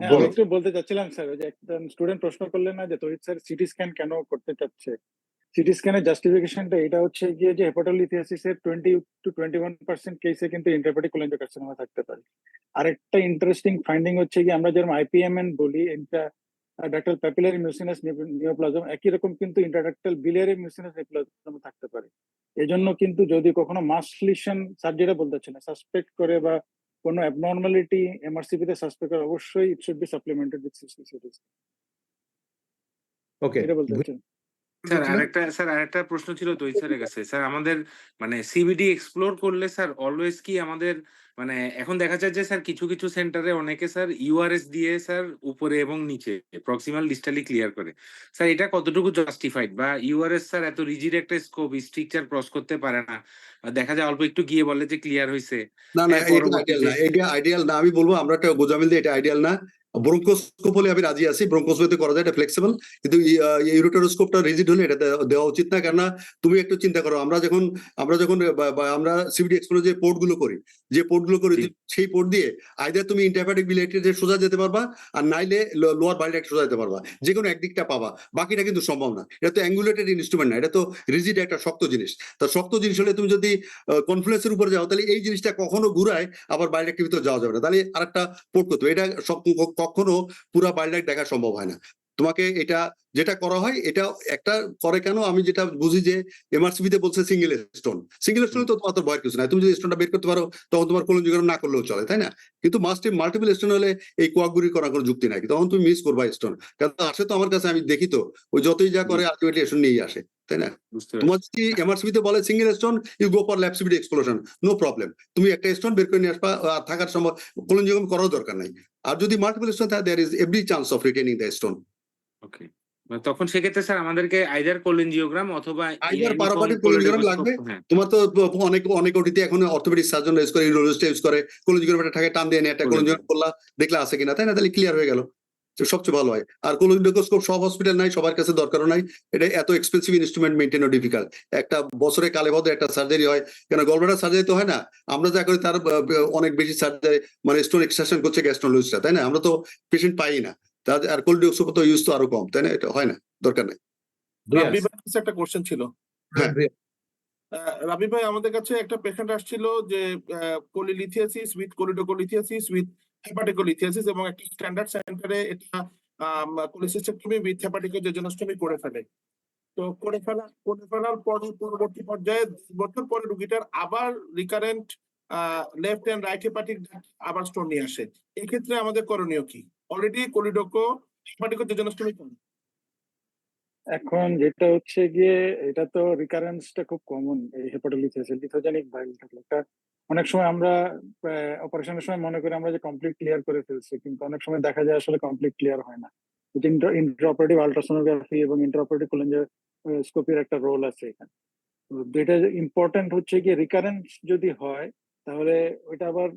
Speaker 1: আমি একটু বলতে চাচ্ছিলাম স্যার, ওই যে একটা স্টুডেন্ট প্রশ্ন করলেন না যে তহিদ স্যার সিটি স্ক্যান কেন করতে চাচ্ছে। সিটি স্ক্যানের জাস্টিফিকেশনটা এটা হচ্ছে গিয়ে যে হেপাটোলিথিয়াসিসের 20 to 21% কেসে কিন্তু ইন্ট্রাহেপাটিক কোলিয়াঞ্জিওকার্সিনোমা থাকতে পারে। আরেকটা ইন্টারেস্টিং ফাইন্ডিং হচ্ছে কি আমরা যেরকম আইপিএমএন বলি, ডাক্টাল প্যাপিলারি মিউসিনাস নিওপ্লাজম, একই রকম কিন্তু ইন্টারডাক্টাল biliary মিউসিনাস নিওপ্লাজম থাকতে পারে। এজন্য কিন্তু যদি কখনো মাস লিশন স্যার যেটা বলতে চাচ্ছেন সাসপেক্ট করে বা কোনো অ্যাবনর্মালিটি এমআরসিপি তে সাসপেক্ট করে, অবশ্যই it should be supplemented with CT.
Speaker 3: Okay,
Speaker 1: এটা বলতে চাচ্ছেন
Speaker 7: স্যার আরেকটা প্রশ্ন ছিল তৈরি স্যারের কাছে। স্যার আমাদের মানে সিবিডি এক্সপ্লোর করলে স্যার অলওয়েজ কি আমাদের মানে এখন দেখা যায় যে স্যার কিছু কিছু সেন্টারে অনেকে স্যার ইউআরএস দিয়ে স্যার উপরে এবং নিচে প্রক্সিমাল ডিস্টালি ক্লিয়ার করে, স্যার এটা কতটুকু জাস্টিফাইড? বা ইউআরএস স্যার এত রিজিড একটা স্কোপ স্ট্রিকচার ক্রস করতে পারে না, দেখা যায় অল্প একটু গিয়ে বলে যে ক্লিয়ার হয়েছে।
Speaker 4: না এটা আইডিয়াল না, এটা আইডিয়াল না। আমি বলবো আমরা একটা গোজামিল দিয়ে এটা আইডিয়াল না। ব্রঙ্কোস্কোপ হলে আমি রাজি আছি, ব্রঙ্কোস্কোপে করা যায়, এটা ফ্লেক্সিবল, কিন্তু ইউরোটেরোস্কোপটা রিজিড হলে এটা দেওয়া উচিত না। কেননা তুমি একটু চিন্তা করো, আমরা যখন আমরা সিবিডি এক্সপ্লোর যে পোর্টগুলো করি, সেই পোর্ট দিয়ে আইদার তুমি ইন্টারপ্যাটিক বিলাইটে সোজা যেতে পারবা, আর নাইলে লোয়ার বাইলেট সোজা যেতে পারবা, যে কোনো একদিকটা পাবা, বাকিটা কিন্তু সম্ভব না। এটা তো অ্যাঙ্গুলেটেড ইনস্ট্রুমেন্ট না, এটা তো রিজিড একটা শক্ত জিনিস। তা শক্ত জিনিস হলে তুমি যদি কনফ্লুয়েন্সের উপরে যাও, তাহলে এই জিনিসটা কখনো ঘুরায় আবার বাইলেটের ভিতরে যাওয়া যাবে না, তাহলে আরেকটা পোর্ট করতে হবে। এটা কখনো পুরা বাইলেট দেখা সম্ভব হয় না। তোমাকে এটা যেটা করা হয়, এটা একটা করে কেন, আমি যেটা বুঝি যে এমআরসিবি তে বলছে সিঙ্গেল স্টোন তো তোমার তো ভয়ের কিছু নাই, তুমি যদি স্টোনটা বের করতে পারো তখন তোমার কোলনজিওগ্রাম না করলেও চলে, তাই না? কিন্তু মাল্টিপল স্টোন হলে এই কোয়াকগুড়ি করার কোনো যুক্তি নাই, তখন তুমি মিস করবা স্টোন। কারণ আসে তো আমার কাছে, আমি দেখি তো ওই যতই যা করে আলটিমেটলি স্টোন নিয়েই আসে, তাই না? তোমার যদি এমআরসিবি তে বলে single stone, you go for lap CBD exploration, no problem, তুমি একটা স্টোন বের করে নিয়ে আসবা, আর থাকার সময় কোলনজিওগ্রাম করার দরকার নাই। আর যদি মাল্টিপল স্টোন থাকে, there is every chance of retaining the stone.
Speaker 7: Okay, তখন সেক্ষেত্রে স্যার আমাদেরকে আইদার কোলেনজিওগ্রাম অথবা
Speaker 4: আইদার পারাপাটিক কোলনজিওগ্রাম লাগবে। তোমার তো অনেক ওটিতে এখন অর্থোপেডিক সার্জন ইউজ করে, ইউরোলজিস্ট ইউজ করে, কোলনজিওগ্রাম একটা টান দিয়ে নিয়ে একটা কোলনজিওগ্রাম করলা, দেখলা আছে কিনা, তাই না? তাহলে ক্লিয়ার হয়ে গেল, সবচেয়ে ভালো হয়। আর কোলনজিওস্কোপ সব হসপিটাল নাই, সবার কাছে দরকারও নাই, এটা এত এক্সপেন্সিভ ইনস্ট্রুমেন্ট মেইনটেনও ডিফিকাল্ট। একটা বছরে কালে ভদ্রে একটা সার্জারি হয়, কেন গলব্লাডার সার্জারি তো হয় না, আমরা যা করি তার অনেক বেশি সার্জারি, মানে স্টোন এক্সট্রাকশন করছে গ্যাস্ট্রোলজিস্টরা, তাই না? আমরা তো পেশেন্ট পাই না, আর কোলনজিওস্কোপ তো ইউজ তো আরো কম, তাই না? এটা হয় না, দরকার নাই।
Speaker 8: রাব্বি ভাইয়ের কাছে একটা কোশ্চেন ছিল।
Speaker 4: হ্যাঁ,
Speaker 8: রাব্বি ভাই, আমাদের কাছে একটা পেশেন্ট আসছিল যে কোলিলিথিয়াসিস উইথ কোলিডোকোলিথিয়াসিস উইথ হেপাটিকোলিথিয়াসিস, এবং একটা স্ট্যান্ডার্ড সেন্টারে এটা কোলিসিস্টেক্টমি উইথ হেপাটিকোজেজনোস্টমি করে ফেলে। তো করে ফেলার পরে পরবর্তী পর্যায়ে 2 বছর পরে রোগীটার আবার recurrent left and right hepatic আবার স্টোন নিয়ে আসে। এক্ষেত্রে আমাদের করণীয় কি? অলরেডি কোলিডোকো হেপাটিকোজেজনোস্টমি করে।
Speaker 1: এখন যেটা হচ্ছে গিয়ে, এটা তো রিকারেন্সটা খুব কমন, এই হেপাটোলিথিয়াস লিথোজেনিক বাইল থাকলে। এটা অনেক সময় আমরা অপারেশনের সময় মনে করি আমরা যে কমপ্লিট ক্লিয়ার করে ফেলছি, কিন্তু অনেক সময় দেখা যায় আসলে কমপ্লিট ক্লিয়ার হয় না। ইন্ট্রাঅপারেটিভ আল্ট্রাসোনোগ্রাফি এবং ইন্ট্রাঅপারেটিভ কোলনজিওস্কোপির একটা রোল আছে এখানে। তো যেটা ইম্পর্টেন্ট হচ্ছে গিয়ে, রিকারেন্স যদি হয় তাহলে ওইটা আবার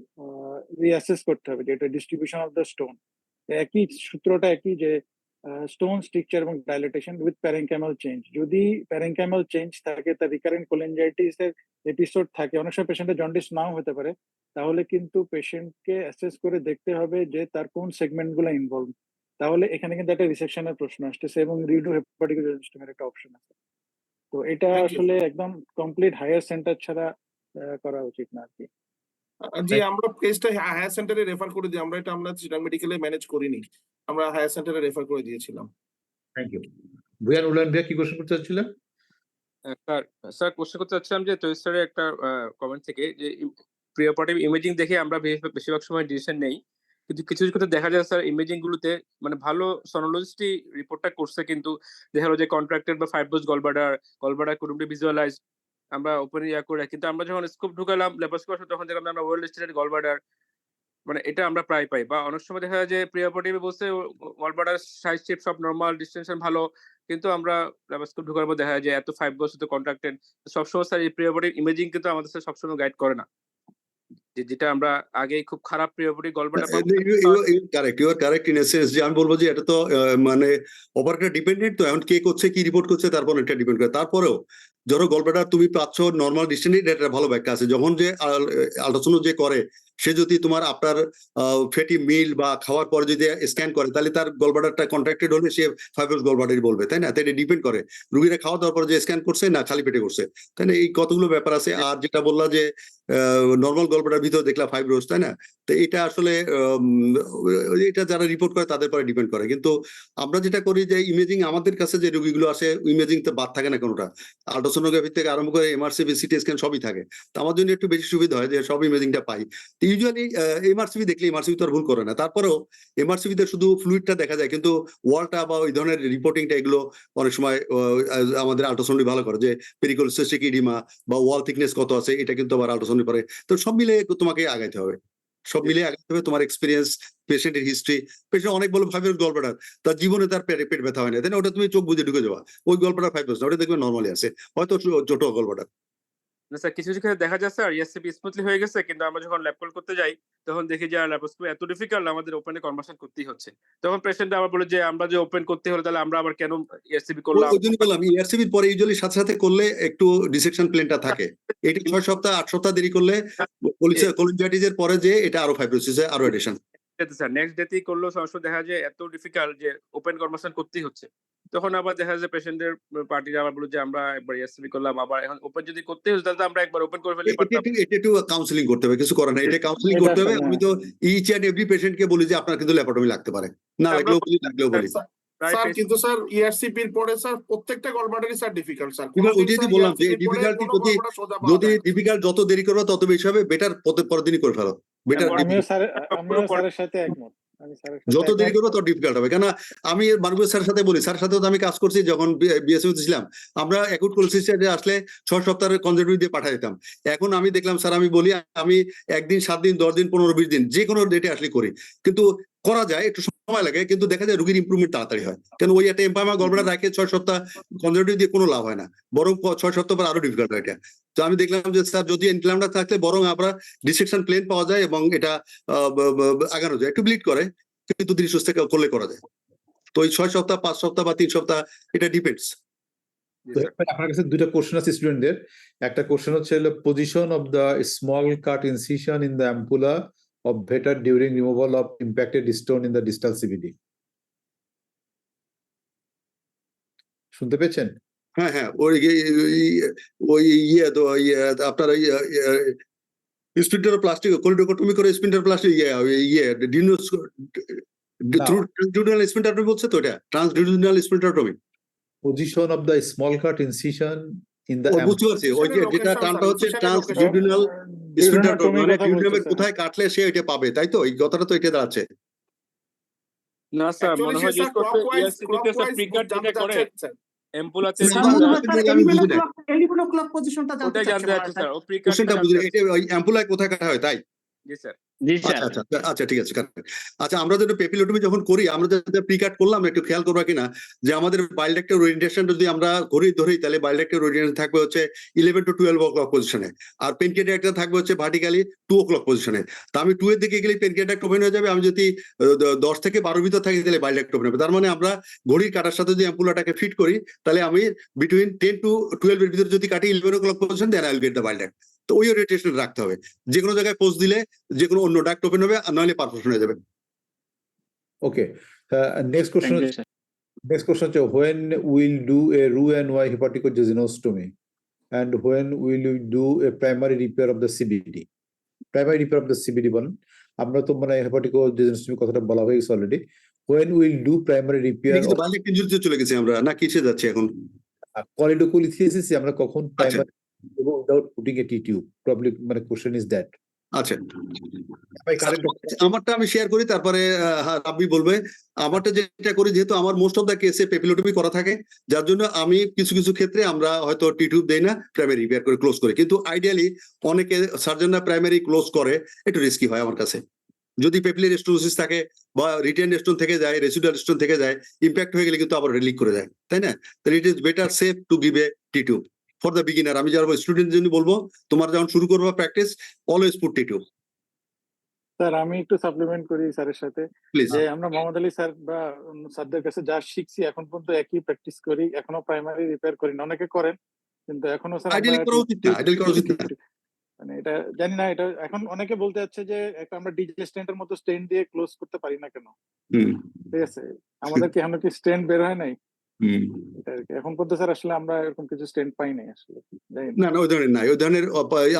Speaker 1: রিঅ্যাসেস করতে হবে, যে এটা ডিস্ট্রিবিউশন অফ দ্য স্টোন। একই সূত্রটা একই, যে স্টোন স্ট্রাকচার এবং ডাইলেটেশন উইথ প্যারেনকাইমাল চেঞ্জ। যদি প্যারেনকাইমাল চেঞ্জ থাকে, তার রিকারেন্ট কোলেনজাইটিস এর এপিসোড থাকে, অনেক সময় পেশেন্টের জন্ডিস নাও হতে পারে, তাহলে কিন্তু পেশেন্টকে অ্যাসেস করে দেখতে হবে যে তার কোন সেগমেন্ট গুলো ইনভলভ। তাহলে এখানে কিন্তু একটা রিসেকশনের প্রশ্ন আসতেছে, এবং রিডু হেপাটিকোজেজনোস্টমির একটা অপশন আছে। তো এটা আসলে একদম কমপ্লিট হায়ার সেন্টার ছাড়া করা উচিত না আর কি।
Speaker 8: জি, আমরা কেসটা হায়ার সেন্টারে রেফার করে দিই। আমরা চিটাং মেডিকেলে ম্যানেজ করিনি, আমরা হায়ার সেন্টারে রেফার করে দিয়েছিলাম।
Speaker 3: Thank you. ভুয়ান উলান ভাই কি কোশ্চেন করতে চাচ্ছিলেন?
Speaker 9: স্যার কোশ্চেন করতে চাচ্ছিলাম যে তৈরি স্যারের একটা কমেন্ট থেকে, যে প্রিঅপারেটিভ ইমেজিং দেখে আমরা বেশিরভাগ সময় ডিসিশন নেই, কিন্তু কিছু কিছু ক্ষেত্রে দেখা যায় স্যার ইমেজিং গুলোতে মানে ভালো সনোলজিস্টই রিপোর্টটা করছে, কিন্তু দেখা গেলো যে কন্ট্রাক্টেড বা ফাইব্রোস গলব্লাডার কুডন্ট বি ভিজুয়ালাইজ, আমরা ওপেন করে, কিন্তু আমরা যখন স্কোপ ঢুকালাম ল্যাপারোস্কোপি তখন দেখলাম আমরা ওয়েল স্টেটেড গলব্লাডার, মানে এটা আমরা প্রায় পাই। বা অনেক সময় দেখা যায় যে প্রিঅপারেটিভে বলছে গলব্লাডার সাইজ শেপ সব নরমাল, ডিস্টেনশন ভালো, কিন্তু আমরা ল্যাপারোস্কোপ ঢোকার পর দেখা যায় যে এত ফাইব্রোস তো কন্ট্রাক্টেড। সবসময় স্যার এই প্রিঅপারেটিভ ইমেজিং কিন্তু আমাদের স্যার সবসময় গাইড করে না, যেটা আমরা আগেই খুব খারাপ preoperative gallbladder
Speaker 4: correct, you are correct in a sense, যে আমি বলবো যে এটা তো মানে অপারেটর ডিপেন্ডেন্ট, তো এখন কে করছে, কি রিপোর্ট করছে, তারপর এটা ডিপেন্ড করে। তারপরেও ধরো গলব্লাডার তুমি পাচ্ছ নর্মাল ডিস্টেন্স, এটা ভালো ব্যাখ্যা আছে। যখন যে আল্ট্রাসাউন্ড যে করে, সে যদি তোমার আপনার ফ্যাটি মিল বা খাওয়ার পরে যদি স্ক্যান করে, তাহলে তার গলব্লাডারটা কন্ট্রাক্টেড হলে সে ফাইব্রোস গলব্লাডারই বলবে, তাই না? তাই এটা ডিপেন্ড করে রুগীরা খাওয়া দাওয়ার পরে যে স্ক্যান করছে না খালি পেটে করছে, তাই না? এই কতগুলো ব্যাপার আছে। আর যেটা বললা যে নর্মাল গলব্লাডার ভিতরে দেখলা ফাইব্রোস, তাই না? তো এটা আসলে এটা যারা রিপোর্ট করে তাদের পরে ডিপেন্ড করে। কিন্তু আমরা যেটা করি যে ইমেজিং, আমাদের কাছে যে রোগীগুলো আসে ইমেজিং তো বাদ থাকে না কোনোটা, আল্ট্রাসোনোগ্রাফি থেকে আরম্ভ করে এমআরসিবি, সিটি স্ক্যান সবই থাকে। তো আমার জন্য একটু বেশি সুবিধা হয় যে সব ইমেজিংটা পাই। ইউজুয়ালি এমআরসিবি দেখলে এমআরসিবি তো আর ভুল করে না, তারপরেও এমআরসিবিতে শুধু ফ্লুইডটা দেখা যায়, কিন্তু ওয়ালটা বা ওই ধরনের রিপোর্টিংটা এগুলো অনেক সময় আমাদের আল্ট্রাসাউন্ড ভালো করে, যে পেরিকোলসিস্টিক ইডিমা বা ওয়াল থিকনেস কত আছে, এটা কিন্তু আবার আল্ট্রাসাউন্ড করে। তো সব মিলে তোমাকে আগাইতে হবে, তোমার এক্সপিরিয়েন্স, পেশেন্টের হিস্ট্রি। পেশেন্ট অনেক বলে ফাইব্রোস গলব্লাডার, তার জীবনে তার পেট ব্যথা হয় না, তাই না? ওটা তুমি চোখ বুঝে ঢুকে যাওয়া, ওই গলব্লাডার ফাইব্রোস না, ওটা দেখবে নর্মালি আছে, হয়তো ছোট গলব্লাডার।
Speaker 9: না স্যার কিছু ক্ষেত্রে দেখা যায় স্যার ইএসসিপি স্মুথলি হয়ে গেছে, কিন্তু আমরা যখন ল্যাব কল করতে যাই তখন দেখি যে ল্যাপারোস্কোপি এত ডিফিকাল্ট আমাদের ওপেনে কনভার্সন করতেই হচ্ছে। তখন পেশেন্ট আবার বলে যে আমরা যে ওপেন করতে হলো তাহলে আমরা আবার কেন ইএসসিপি করলাম।
Speaker 4: ওই জন্য বললাম ইআরসিবির পরে ইউজুয়ালি সাথে সাথে করলে একটু ডিসেকশন প্লেনটা থাকে। এটা 6 সপ্তাহ 8 সপ্তাহ দেরি করলে কোলিনজাইটিসের পরে যে এটা আরো ফাইব্রোসিস আরো এডিশন।
Speaker 9: স্যার নেক্সট ডেতেই করলেও সমস্যা দেখা যায় এত ডিফিকাল্ট যে ওপেন কনভার্সন করতেই হচ্ছে। তখন আবার দেখা যায় পেশেন্টের পার্টিরা আবার বলে যে আমরা একবার ইএসসিপি করলাম, আবার এখন ওপেন যদি করতে হচ্ছে তাহলে আমরা একবার ওপেন করে ফেলতে পারতাম।
Speaker 4: এটা একটু কাউন্সিলিং করতে হবে, কিছু করার নাই, এটা কাউন্সিলিং করতে হবে। আমি তো ইচ এন্ড এভরি পেশেন্টকে বলি যে আপনার কিন্তু ল্যাপারোটমি লাগতে পারে, না লাগলেও বলি, লাগলেও বলি।
Speaker 8: স্যার কিন্তু স্যার ইআরসিপির পরে স্যার প্রত্যেকটা গলব্লাডারই স্যার ডিফিকাল্ট স্যার।
Speaker 4: ওইটাই বললাম যে ডিফিকাল্টি যদি ডিফিকাল্ট যত দেরি করবে তত বেশি হবে, বেটার পরের দিনই করে ফেলো, বেটার।
Speaker 1: আমিও স্যারের সাথে একমত।
Speaker 4: যত দেরি করবো তত ডিফিকাল্ট হবে। কেন আমি মানবীয় স্যারের সাথে বলি, স্যারের সাথেও তো আমি কাজ করছি যখন বিএসএফ ছিলাম, আমরা অ্যাকুট কোলিসিস্টাইটিস আসলে 6 সপ্তাহের কনজারভেটিভ দিয়ে পাঠিয়ে দিতাম। এখন আমি দেখলাম স্যার, আমি বলি আমি 1 দিন 7 দিন 10 দিন 15 20 দিন যে কোনো ডেটে আসলে করি, কিন্তু করা যায়, একটু সময় লাগে, কিন্তু দেখা যায় রোগীর ইমপ্রুভমেন্ট তাড়াতাড়ি হয়। কেন ওই একটা এম্পায়ামা গলব্লাডার রাখে 6 সপ্তাহ কনজারভেটিভ দিয়ে কোনো লাভ হয় না, বরং 6 সপ্তাহ পর আরো ডিফিকাল্ট হয় এটা। তো আমি দেখলাম যে স্যার যদি ইনক্লামটা থাকলে বরং আমরা ডিসেকশন প্লেন পাওয়া যায় এবং এটা আগানো যায়, একটু ব্লিড করে কিন্তু ধীরে সুস্থে করলে করা যায়। তো ওই 6 সপ্তাহ 5 সপ্তাহ বা 3 সপ্তাহ এটা ডিপেন্ডস।
Speaker 3: আপনার কাছে দুটো কোশ্চেন আছে স্টুডেন্টদের। একটা কোশ্চেন হচ্ছে position of the small cut incision in the ampulla of Vater during removal of impacted stone in the distal CBD. শুনতে পেয়েছেন?
Speaker 4: হ্যাঁ হ্যাঁ, ওই ইয়ে তো আপনার স্পিন্টার প্লাস্টিক কোলিডোকটমি করে স্পিন্টার প্লাস্টিক ট্রান্সডিউডিনাল স্পিন্টারটমি বলছে তো, এটা transduodenal sphincterotomy.
Speaker 3: Position of the small cut incision in the
Speaker 4: বুঝতে পারছি, ওই যেটা টার্মটা হচ্ছে ট্রান্সডিউডিনাল স্পিন্টারটমি, মানে ডিউডিনামের কোথায় কাটলে সে এটা পাবে, তাই তো? এই কথাটা তো এটা দাঁড়াচ্ছে।
Speaker 9: না স্যার মনে হয় ইউজ করতে ইএসসিপিতে স্যার প্রিকাট যেটা করে এম্পুলাতে
Speaker 10: ক্লক পজিশনটা জানতে
Speaker 9: ওটাই জানতে চাচ্ছি স্যার। ও প্রিকাট
Speaker 4: কোশ্চেনটা বুঝলেন, এটা ওই অ্যাম্পুলায় কোথায় কাটা হয়, তাই?
Speaker 9: জি স্যার।
Speaker 4: আচ্ছা ঠিক আছে। আচ্ছা, আমরা যদি পেপিলোটমি যখন করি, আমরা যদি প্রিকাট করলাম, একটু খেয়াল করবা কিনা যে আমাদের বাইল ডাক্টের ওরিয়েন্টেশন যদি আমরা ধরি তাহলে বাইল ডাক্টের ওরিয়েন্টেশন থাকবে হচ্ছে 11 to 12 o'clock পজিশনে, আর পেনক্রিয়াটাইটটা থাকবে হচ্ছে ভার্টিক্যালি 2 o'clock পজিশনে। তা আমি 2 এর দিকে গেলে পেনক্রিয়াটাইট ওপেন হয়ে যাবে, আমি যদি 10 থেকে 12 ভিতর থাকি তাহলে বাইল ডাক্ট ওপেন হবে। তার মানে আমরা ঘড়ির কাটার সাথে যদি অ্যাম্পুলাটাকে ফিট করি তাহলে আমি বিটুইন 10 to 12 এর ভিতরে যদি কাটি 11 o'clock position, then I will get the bile duct. তো ওই ওরিয়েন্টেশন রাখতে হবে, যে কোনো জায়গায় পোস্ট দিলে যে কোনো অন্য ডাক্ট ওপেন হবে, আর নাহলে পারফেকশন হয়ে যাবে।
Speaker 3: ওকে, নেক্সট কোশ্চেন হচ্ছে when will do a Roux-en-Y hepaticojejunostomy and when will you do a primary repair of the CBD? Primary repair of the CBD বলেন, আমরা তো মানে হেপাটিকোজেজনোস্টমি কথাটা বলা হয়ে গেছে already. when will do primary repair of
Speaker 4: bile duct ইনজুরিতে চলে গেছি আমরা, না কিসে যাচ্ছি এখন?
Speaker 3: কোলিডোকোলিথিয়াসিস আমরা কখন primary without putting a T-tube? Probably মানে কোশ্চেন ইজ দ্যাট।
Speaker 4: আচ্ছা, আমারটা আমি শেয়ার করি, তারপরে রাব্বি বলবে। আমারটা যেটা করি, যেহেতু আমার মোস্ট অফ দ্য কেসে পেপিলোটমি করা থাকে, যার জন্য আমি কিছু কিছু ক্ষেত্রে আমরা হয়তো টিউব দেই না, প্রাইমারি রিপেয়ার করে ক্লোজ করি। কিন্তু আইডিয়ালি অনেকে সার্জনরা প্রাইমারি ক্লোজ করে, একটু রিস্কি হয় আমার কাছে। যদি পেপিলারি স্টোসিস থাকে বা রিটেন স্টোন থেকে যায়, রেসিডুয়াল স্টোন থেকে যায়, ইম্প্যাক্ট হয়ে গেলে কিন্তু আবার রিলিক করে যায়, তাই না? তাহলে it is better safe to give a tube for the beginner. আমি যারা স্টুডেন্ট জন্য বলবো, তোমার যখন শুরু করবো practice, always put tube.
Speaker 1: Sir আমি একটু সাপ্লিমেন্ট করি স্যারের সাথে, যে আমরা মোহাম্মদ আলী স্যার বা স্যারদের কাছে যা শিখছি এখন পর্যন্ত একই প্র্যাকটিস করি, এখনো প্রাইমারি রিপেয়ার করি না। অনেকে করেন কিন্তু এখনো স্যার মানে এটা জানি না, এটা এখন অনেকে বলতে যাচ্ছে যে একটা আমরা ডিজে স্ট্যান্ডের মতো স্টেন দিয়ে ক্লোজ করতে পারি না কেন? ঠিক আছে, আমাদের কি এখন কি স্ট্যান্ড বের হয় নাই? এখন পর্যন্ত স্যার আসলে আমরা এরকম কিছু স্ট্যান্ড পাই নাই আসলে।
Speaker 4: না ওই ধরনের নাই, ওই ধরনের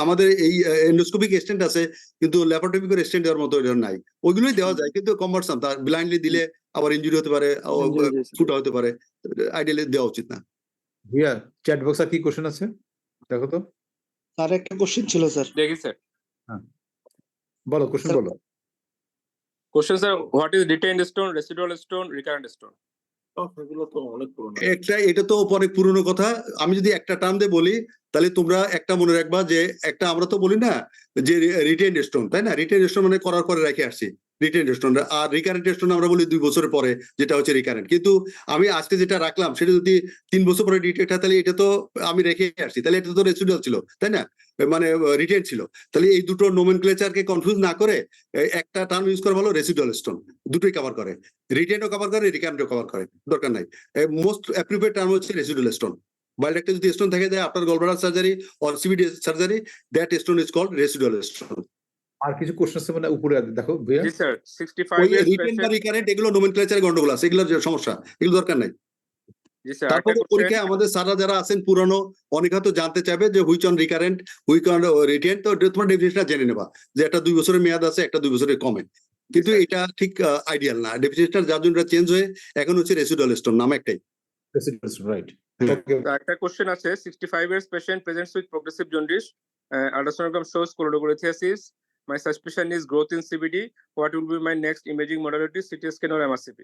Speaker 4: আমাদের এই এন্ডোস্কোপিক স্ট্যান্ড আছে, কিন্তু ল্যাপারোটমিক স্ট্যান্ড দেওয়ার মতো ওই ধরনের নাই। ওইগুলোই দেওয়া যায়, কিন্তু কমার্সাম তার ব্লাইন্ডলি দিলে আবার ইনজুরি হতে পারে, ফুটা হতে পারে, আইডিয়ালি দেওয়া উচিত না।
Speaker 3: ভাইয়া চ্যাট বক্সে কি কোশ্চেন আছে দেখো তো।
Speaker 2: স্যার একটা কোশ্চেন ছিল স্যার।
Speaker 9: দেখি স্যার।
Speaker 3: হ্যাঁ বলো, কোশ্চেন বলো।
Speaker 9: Question sir, what is retained stone, residual stone, recurrent stone?
Speaker 4: এটা তো অনেক পুরনো কথা। আমি যদি একটা টার্ম দিয়ে বলি তাহলে তোমরা একটা মনে রাখবা, যে একটা আমরা তো বলি না যে রিটেইনড স্টোন, তাই না? রিটেইনড স্টোন মানে করার পরে রেখে আসছি, রিটেন স্টোন। আর রিকারেন্ট স্টোন আমরা বলি 2 বছরের পরে, যেটা হচ্ছে রিকারেন্ট। কিন্তু আমি আজকে যেটা রাখলাম সেটা যদি 3 বছর পরে ডিটেক্ট হয়, তাহলে এটা তো আমি রেখে আসছি, তাহলে এটা তো রেসিডুয়াল ছিল, তাই না? মানে রিটেন ছিল। তাহলে এই দুটো নোমেনক্লেচারকে কনফিউজ না করে একটা টার্ম ইউজ করা ভালো, রেসিডুয়াল স্টোন। দুটোই কভার করে, রিটেনও কভার করে, রিকারেন্টও কভার করে, দরকার নাই। মোস্ট অ্যাপ্রোপ্রিয়েট টার্ম হচ্ছে রেসিডুয়াল স্টোন। বাইল ডাক্টে যদি স্টোন থেকে যায় after gallbladder surgery or CBD surgery, that stone is called residual stone.
Speaker 3: আর কিছু কোশ্চেন আছে মানে উপরে দেখো ভাইয়া।
Speaker 9: জি স্যার, 65
Speaker 4: ওই
Speaker 9: ইয়ার্স
Speaker 4: রিটেন বা
Speaker 9: পেশেন্ট।
Speaker 4: রিকারেন্ট এগুলো নোমেনক্লেচারে গন্ডগোল আছে, এগুলোর যে সমস্যা, এগুলো দরকার নাই।
Speaker 9: জি স্যার,
Speaker 4: তারপরে
Speaker 9: আরেকটা
Speaker 4: পরীক্ষায়
Speaker 9: কোশ্চেন।
Speaker 4: আমাদের স্যাররা যারা আছেন পুরানো, অনেক হয়তো জানতে চাইবে যে which on recurrent, which on written. তো তোমার ডেফিনেশনটা জেনে নেবা যে একটা 2 বছরের মেয়াদ আছে, একটা 2 বছরের কমে। কিন্তু
Speaker 9: স্যার।
Speaker 4: এটা ঠিক আইডিয়াল না। ডেফিনেশনটা যার জন্য চেঞ্জ হয়ে এখন হচ্ছে রেসিডুয়াল স্টোন, নাম একটাই।
Speaker 3: রাইট।
Speaker 4: হুম।
Speaker 3: ওকে।
Speaker 9: একটা কোশ্চেন আছে, 65 years patient presents with progressive jaundice, ultrasonogram shows choroidolithiasis. My suspicion is growth in CBD. What will be my next imaging modality, CT scan or MRCP?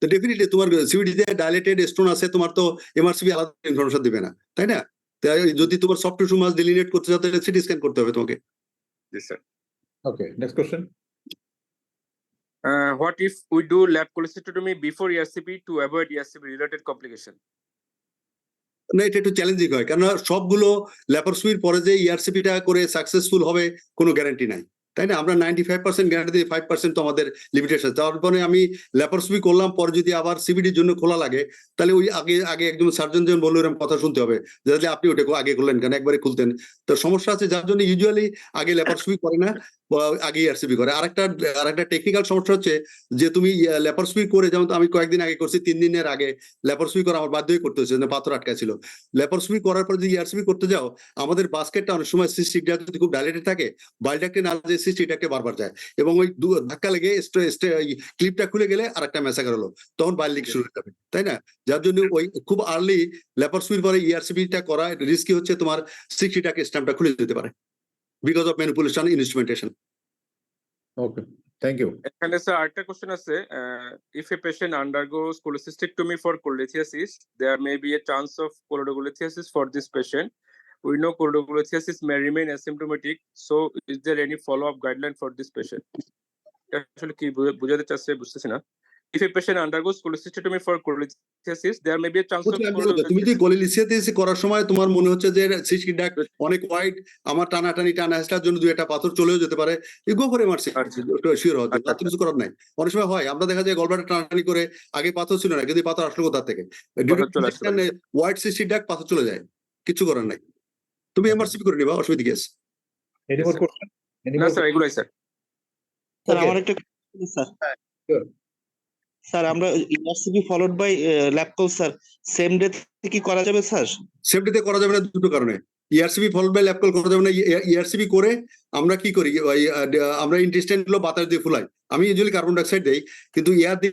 Speaker 4: তো ডেফিনেটলি তোমার সিভিডি তে ডাইলেটেড স্টোন আছে, তোমার তো এমআরসিবি আলাদা ইনফরমেশন দিবে না, তাই না? তাই যদি তোমার সফট টিস্যু মাস ডিলিনেট করতে চাও তাহলে সিটি স্ক্যান করতে হবে তোমাকে।
Speaker 9: Yes, sir.
Speaker 3: Okay, next question.
Speaker 9: What if we do lap cholecystectomy before ERCP to avoid ERCP related complication?
Speaker 4: না, এটা একটু চ্যালেঞ্জিং হয়, কারণ সবগুলো ল্যাপারোস্কোপির পরে যে ইআরসিপিটা করে সাকসেসফুল হবে কোনো গ্যারান্টি নাই, তাই না? আমরা 95% গ্যারান্টি দিই, 5% তো আমাদের লিমিটেশন। তারপরে আমি ল্যাপারোস্কোপি করলাম, পরে যদি আবার সিবিডির জন্য খোলা লাগে, তাহলে ওই আগে একজন সার্জন যখন বললো এরকম কথা শুনতে হবে, যাতে আপনি ওটা আগে করলেন কেন, একবারে খুলতেন। তো সমস্যা আছে, যার জন্য ইউজুয়ালি আগে ল্যাপারোস্কোপি করে না, আগে ইআরসিপি করে। আরেকটা টেকনিক্যাল সমস্যা হচ্ছে যে তুমি ল্যাপারোস্কোপি করে, যেমন আমি কয়েকদিন আগে করছি, 3 দিনের আগে ল্যাপারোস্কোপি করা আমার বাধ্য হয়ে করতে হচ্ছে, পাথর আটকা ছিল। ল্যাপারোস্কোপি করার পর যদি ইআরসিপি করতে যাও, আমাদের বাস্কেটটা অনেক সময় সিস্টিকটা যদি খুব ডাইলেটেড থাকে, বাইলডাক্টে না যে সিস্টিকটাকে বারবার যায়, এবং ওই ধাক্কা লেগে ক্লিপটা খুলে গেলে আরেকটা ম্যাসাকার হলো, তখন বাইল লিক শুরু হয়ে যাবে, তাই না? যার জন্য ওই খুব আর্লি ল্যাপারোস্কোপির পরে ইআরসিপিটা করা রিস্কি হচ্ছে, তোমার 60টাকে স্ট্যাম্পটা খুলে যেতে পারে because of manipulation instrumentation.
Speaker 3: Okay, thank you.
Speaker 9: এখানে স্যার আরেকটা কোশ্চেন আছে, if a patient undergoes cholecystectomy for cholelithiasis, there may be a chance of choroidolithiasis for this patient. We know choroidolithiasis may remain asymptomatic, so is there any follow-up guideline for this patient? আসলে কি বোঝাতে চাচ্ছে বুঝতেছি না। If a patient undergoes cholecystectomy for cholelithiasis, there may be a chance of
Speaker 4: তুমি যদি
Speaker 9: choroidolithiasis.
Speaker 4: কোলিলিথিয়াসিস করার সময় তোমার মনে হচ্ছে যে সিস্টিক ডাক অনেক ওয়াইড, আমার টানা হাসটার জন্য 2 একটা পাথর চলেও যেতে পারে, গো ফর এমআরসি, শিওর হওয়ার জন্য। তার কিছু করার নাই। অনেক সময় হয়, আমরা দেখা যায় গলব্লাডার টানাটানি করে আগে পাথর ছিল না, কিন্তু পাথর আসলো কোথা থেকে, ওয়াইড সিস্টিক ডাক, পাথর চলে যায়, কিছু করার নাই। তুমি এমআরসিপি করে নিবা, অসুবিধা কি আছে?
Speaker 3: Any more question?
Speaker 9: না স্যার, এগুলাই স্যার।
Speaker 2: Sir
Speaker 3: Okay.
Speaker 2: আমার একটা স্যার
Speaker 3: Sure.
Speaker 2: স্যার আমরা university followed by lap chole sir same day কি করা যাবে স্যার?
Speaker 4: সেফটিতে করা যাবে না দুটো কারণে। ইআরসিবি ফলোড বাই ল্যাব কল করা যাবে না। ইআরসিবি করে আমরা কি করি, আমরা ইন্টেস্টাইন গুলো বাতাস দিয়ে ফুলাই। আমি ইউজুয়ালি কার্বন ডাইঅক্সাইড দেই, কিন্তু এয়ার দিয়ে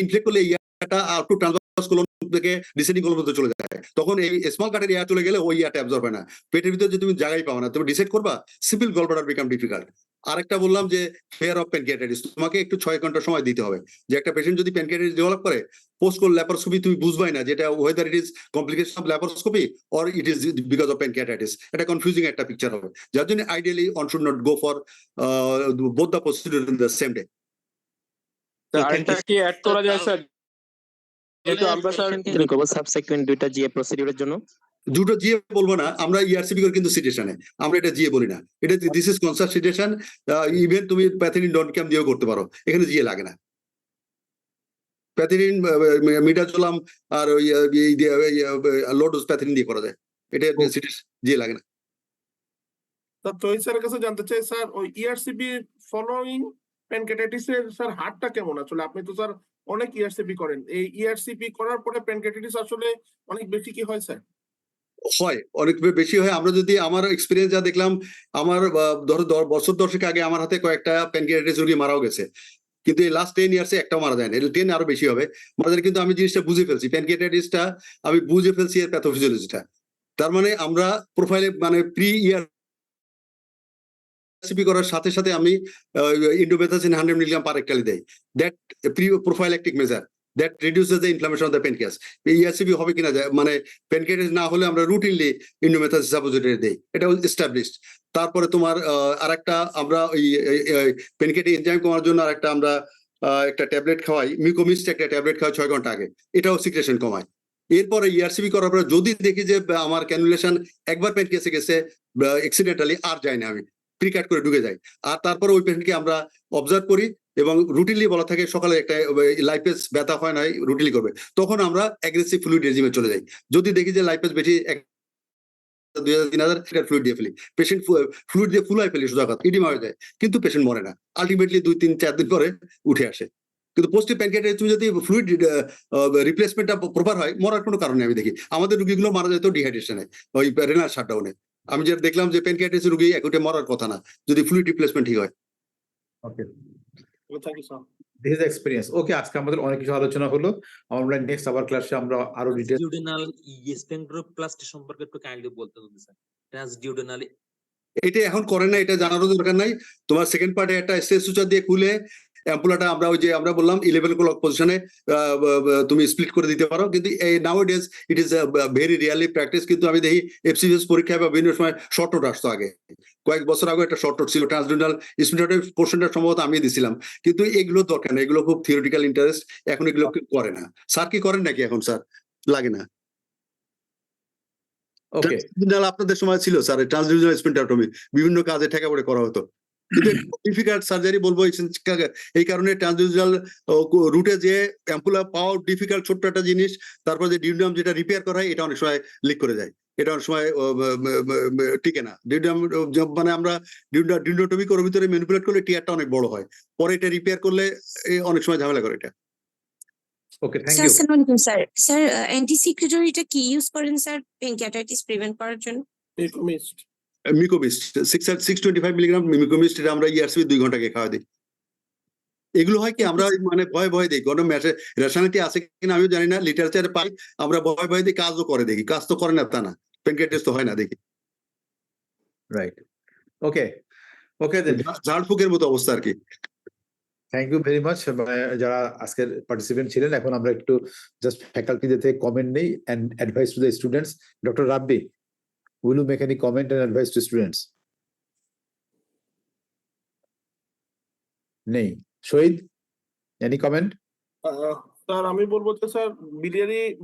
Speaker 4: ইনফ্লেক্ট করলে এয়ারটা আপ টু ট্রান্সভার্স কলম থেকে ডিসেন্ডিং কলম চলে যায়, তখন এই স্মল কাটের এয়ার চলে গেলে ওই এয়ারটা অ্যাবজর্ব হয় না, পেটের ভিতরে যে তুমি জায়গায় পাও না, তুমি ডিসাইড করবা, সিম্পল গলব্লাডার বিকাম ডিফিকাল্ট। আরেকটা বললাম যে ফেয়ার অফ প্যানক্রিয়াটাইটিস, তোমাকে একটু 6 ঘন্টা সময় দিতে হবে। যে একটা পেশেন্ট যদি প্যানক্রিয়াটাইটিস ডেভেলপ করে, পোস্ট কোল ল্যাপারোস্কোপি তুমি বুঝবাই না যেটা weather it is complication of laparoscopy or it is because of pancreatitis. এটা কনফিউজিং একটা পিকচার হবে, যার জন্য ideally one should not go for both the procedure in the same day.
Speaker 9: আরেকটা কি অ্যাড করা যায় স্যার? যেহেতু আমরা স্যার
Speaker 2: সাবসিকুয়েন্ট দুইটা জিএ প্রসিডিউরের জন্য
Speaker 4: দুটো জিএ বলবো না, আমরা ইআরসিপি করে কিন্তু সিটেশনে, আমরা এটা জিএ বলি না, এটা দিস ইজ কনসার্ট সিটেশন। ইভেন তুমি প্যাথিনিন ডন ক্যাম দিয়েও করতে পারো, এখানে জিএ লাগে না। প্যাথিনিন, মিডাজোলাম আর ওই লো ডোজ প্যাথিনিন দিয়ে করা যায়, এটা জিএ লাগে না।
Speaker 8: স্যার তহিদ স্যারের কাছে জানতে চাই স্যার, ওই ইআরসিপি ফলোইং প্যানক্রিয়াটাইটিস এর স্যার হারটা কেমন? আসলে আপনি তো স্যার অনেক ইআরসিপি করেন, এই ইআরসিপি করার পরে প্যানক্রিয়াটাইটিস আসলে অনেক বেশি কি হয় স্যার?
Speaker 4: হয়, অনেক বেশি হয়। আমরা যদি আমার এক্সপিরিয়েন্স যা দেখলাম, আমার ধরো 10 বছর আগে আমার হাতে কয়েকটা প্যানক্রিয়াটাইটিস রোগী মারাও গেছে, কিন্তু এই লাস্ট 10 ইয়ার্সে একটাও মারা যায় না। 10 আরো বেশি হবে মারা যায়, কিন্তু আমি জিনিসটা বুঝে ফেলছি, প্যানক্রিয়াটাইটিসটা আমি বুঝে ফেলছি এর প্যাথোফিজিওলজিটা। তার মানে আমরা প্রোফাইলে মানে প্রি ইআরসিপি করার সাথে সাথে আমি ইন্ডোমেথাসিন 100 মিলিগ্রাম পার হেক্টারে দেই, that pre prophylactic measure. That reduces the inflammation of the pancreas. ERCP হবে কিনা মানে প্যানক্রিয়াস না হলে আমরা রুটিনলি ইন্ডোমেথাসিন সাপোজিটরি দেই, এটা এস্টাবলিশড। তারপরে তোমার আরেকটা আমরা ওই প্যানক্রিয়াটিক এনজাইম কমার জন্য আরেকটা আমরা একটা ট্যাবলেট খাওয়াই, মিউকোমিস্ট একটা ট্যাবলেট খাওয়াই 6 ঘন্টা আগে, এটাও সিক্রেশন কমায়। এরপরে ইআরসিপি করার পরে যদি দেখি যে আমার ক্যানুলেশন একবার প্যানক্রিয়াসে গেছে অ্যাক্সিডেন্টালি, আর যাই না, আমি প্রিকাট করে ঢুকে যাই, আর তারপরে ওই পেশেন্টকে আমরা অবজার্ভ করি এবং রুটিনলি বলা থাকে সকালে একটা লাইপেস ব্যথা হয় না, রুটিনলি করবে, তখন আমরা অ্যাগ্রেসিভ ফ্লুইড রেজিমে চলে যাই। যদি দেখি যে লাইপেস বেশি 2000-3000 ফ্লুইড দিয়ে ফেলি, পেশেন্ট ফ্লুইড দিয়ে ফুলাই ফেলি, সোজা কথা ইডিমা হয়ে যায়, কিন্তু পেশেন্ট মরে না, আলটিমেটলি 2-3-4 দিন পরে উঠে আসে। কিন্তু পোস্টিভ প্যানক্রিয়াটাইটিস তুমি যদি ফ্লুইড রিপ্লেসমেন্টটা প্রপার হয়, মরার কোনো কারণ নেই। আমি দেখি আমাদের রোগীগুলো মারা যেত ডিহাইড্রেশনে, ওই রেনাল শাটডাউনে। আমি যেটা দেখলাম যে প্যানক্রিয়াটাইটিস রোগী একুটে মরার কথা না যদি ফ্লুইড রিপ্লেসমেন্ট ঠিক হয়।
Speaker 3: Okay,
Speaker 8: thank you sir.
Speaker 3: This is experience. Okay, আজকে আমাদের অনেক কিছু আলোচনা হলো। আমরা নেক্সট আবার ক্লাসে আমরা আরো ডিটেইলস
Speaker 10: ট্রান্সডিউডেনাল স্টেনোপ্লাস্টি সম্পর্কে একটু কাইন্ডলি বলতে হবে স্যার। ট্রান্সডিউডেনাল
Speaker 4: এটা এখন করে না, এটা জানারও দরকার নাই। তোমার সেকেন্ড পার্টে একটা স্টেজ সুচার দিয়ে খুলে অ্যাম্পুলাটা আমরা ওই যে আমরা বললাম 11 o'clock পজিশনে তুমি স্প্লিট করে দিতে পারো, কিন্তু nowadays it is very really practice. কিন্তু আমি দেখি এফসিএস পরীক্ষায় বা বিভিন্ন সময় শর্ট নোট আসতো, আগে কয়েক বছর আগে একটা শর্ট নোট ছিল ট্রান্সডিউডাল স্প্লিটের পোর্শনটা সম্ভবত আমি দিছিলাম, কিন্তু এগুলো দরকার না, এগুলো খুব থিওরিটিক্যাল ইন্টারেস্ট, এখন এগুলো করে না। স্যার কি করেন নাকি এখন? স্যার লাগে না।
Speaker 3: ওকে,
Speaker 4: ট্রান্সডিউডাল আপনাদের সময় ছিল স্যার, ট্রান্সডিউডাল স্পেন্টারটমি বিভিন্ন কাজে ঠেকা পড়ে করা হতো, কিন্তু ডিফিকাল্ট সার্জারি বলবো এই কারণে। ট্রান্সডিউডাল রুটে যে অ্যাম্পুলা পাওয়া ডিফিকাল্ট, ছোট্ট একটা জিনিস। তারপর যে ডিউডিনাম যেটা রিপেয়ার করা হয়, এটা অনেক সময় লিক করে যায়, এটা অনেক সময় টিকে না। ডিউডিনাম মানে আমরা ডিউডিনোটমি করার ভিতরে ম্যানিপুলেট করলে টিয়ারটা অনেক বড় হয়, পরে এটা রিপেয়ার করলে অনেক সময় ঝামেলা করে এটা।
Speaker 3: ওকে, থ্যাংক
Speaker 11: স্যার
Speaker 3: ইউ।
Speaker 11: আসসালামু আলাইকুম স্যার। স্যার অ্যান্টিসিক্রেটরিটা কি ইউজ করেন স্যার প্যানক্রিয়াটাইটিস প্রিভেন্ট করার জন্য?
Speaker 8: মিউকোমিস্ট।
Speaker 4: মিউকোমিস্ট 625 মিলিগ্রাম মিউকোমিস্ট, এটা আমরা ইআরসিবি 2 ঘন্টা আগে খাওয়া দিই। এগুলো হয় কি আমরা মানে ভয় দিই, কোনো রেশনালিটি আছে কিনা আমিও জানি না, লিটারেচারে পাই, আমরা ভয় দিই, কাজও করে দেখি, কাজ তো করে না তা না, প্যানক্রিয়াটাইটিস তো হয় না দেখি।
Speaker 3: রাইট, ওকে ওকে দেন,
Speaker 4: ঝাড়ফুঁকের মতো অবস্থা আর কি।
Speaker 3: থ্যাংক ইউ ভেরি মাচ যারা আজকের পার্টিসিপেন্ট ছিলেন। এখন আমরা একটু জাস্ট ফ্যাকাল্টিদের থেকে কমেন্ট নেই and advice to the students. Doctor Rabbi, will you make any comment and advice to students? নেই। Shahid, any comment?
Speaker 8: স্যার আমি বলবো যে স্যার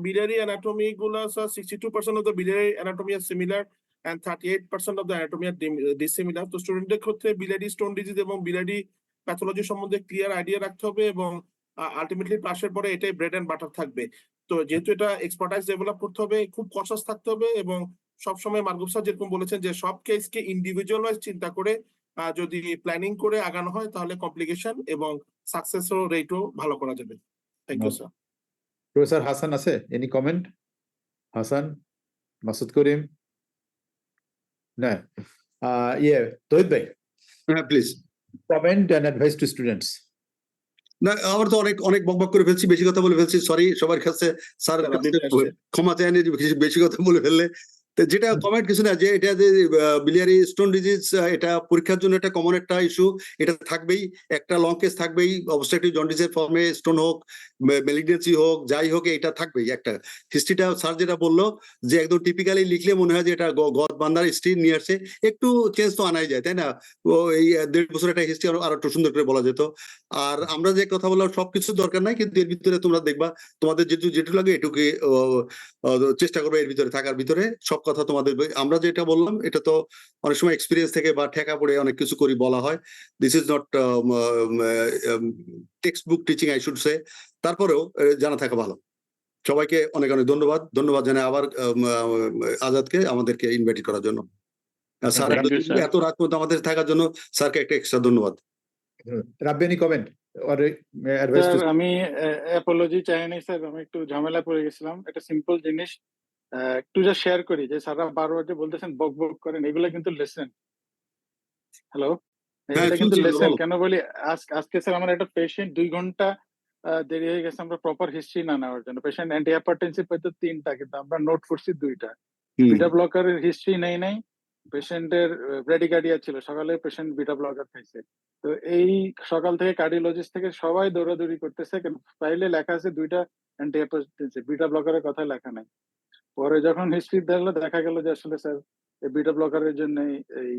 Speaker 8: biliary anatomy গুলা sir 62% of the biliary anatomy are similar and 38% of the anatomy are dissimilar. তো স্টুডেন্টদের ক্ষেত্রে biliary stone disease এবং biliary প্যাথোলজি সম্বন্ধে ক্লিয়ার আইডিয়া রাখতে হবে এবং আলটিমেটলি পাশের পরে এটাই ব্রেড এন্ড বাটার থাকবে। তো যেহেতু এটা এক্সপার্টাইজ ডেভেলপ করতে হবে, খুব কনসাস থাকতে হবে এবং সবসময় মার্গুফ স্যার যেরকম বলেছেন যে সব কেসকে ইন্ডিভিজুয়াল ওয়াইজ চিন্তা করে যদি প্ল্যানিং করে আগানো হয় তাহলে কমপ্লিকেশন এবং সাকসেস রেটও ভালো করা যাবে। Thank you sir.
Speaker 3: Professor Hasan আছে, এনি কমেন্ট? হাসান, মাসুদ করিম? না, তহিদ ভাই,
Speaker 4: হ্যাঁ please
Speaker 3: comment and advice to students.
Speaker 4: না, আমার তো অনেক বকবক করে ফেলছি, বেশি কথা বলে ফেলছি, সরি সবার কাছে। স্যার ক্ষমা চাইনি বেশি কথা বলে ফেললে। যেটা কমেন্ট কিছু না, যে এটা যে biliary stone disease, এটা পরীক্ষার জন্য একটা কমন একটা ইস্যু, এটা থাকবেই, একটা লং কেস থাকবেই, অবস্ট্রাকটিভ জন্ডিসের ফর্মে স্টোন হোক, ম্যালিগনেন্সি হোক, যাই হোক, এটা থাকবেই। একটা হিস্ট্রিটা স্যার যেটা বললো যে একদম টিপিক্যালি লিখলে মনে হয় যে এটা গদ বান্ধার হিস্ট্রি নিয়ে আসছে, একটু চেঞ্জ তো আনাই যায়, তাই না? এই 1.5 বছর একটা হিস্ট্রি আরো একটু সুন্দর করে বলা যেত। আর আমরা যে কথা বললাম সবকিছু দরকার নাই, কিন্তু এর ভিতরে তোমরা দেখবা তোমাদের যেটুকু লাগে এটুকু চেষ্টা করবে এর ভিতরে থাকার ভিতরে। সব কথা তোমাদের আমরা যেটা বললাম এটা তো অনেক সময় এক্সপিরিয়েন্স থেকে বা ঠেকা পড়ে অনেক কিছু করি বলা হয়। This is not text book teaching I should say. তারপরেও জানা থাকা ভালো। সবাইকে অনেক ধন্যবাদ জানাই আবার আজাদকে আমাদেরকে ইনভাইট করার জন্য। স্যার এত রাত পর্যন্ত আমাদের থাকার জন্য স্যারকে একটা এক্সট্রা ধন্যবাদ।
Speaker 3: Rabbi, any comment or advice to?
Speaker 1: আমি অ্যাপোলজি চাই নাই স্যার, আমি একটু ঝামেলা পড়ে গেছিলাম। একটা সিম্পল জিনিস একটু যা শেয়ার করি, যে স্যাররা বারবার যে বলতেছেন বক করেন, এগুলো কিন্তু লেসেন। হ্যালো, এটা কিন্তু লেসেন। কেন বলি, আজকে স্যার আমার একটা পেশেন্ট 2 ঘন্টা দেরি হয়ে গেছে আমরা প্রপার হিস্ট্রি না নেওয়ার জন্য। পেশেন্ট অ্যান্টি হাইপারটেনসিভ হয়তো 3টা, কিন্তু আমরা নোট করছি 2টা। বিটা ব্লকারের হিস্ট্রি নাই, পেশেন্টের ব্র্যাডিকার্ডিয়া ছিল, সকালে পেশেন্ট বিটা ব্লকার খাইছে। তো এই সকাল থেকে কার্ডিওলজিস্ট থেকে সবাই দৌড়াদৌড়ি করতেছে, কিন্তু ফাইলে লেখা আছে 2টা অ্যান্টিহাইপারটেনসিভ, বিটা ব্লকারের কথা লেখা নাই। পরে যখন হিস্ট্রি দেখলো দেখা গেল যে আসলে স্যার এই বিটা ব্লকারের জন্য এই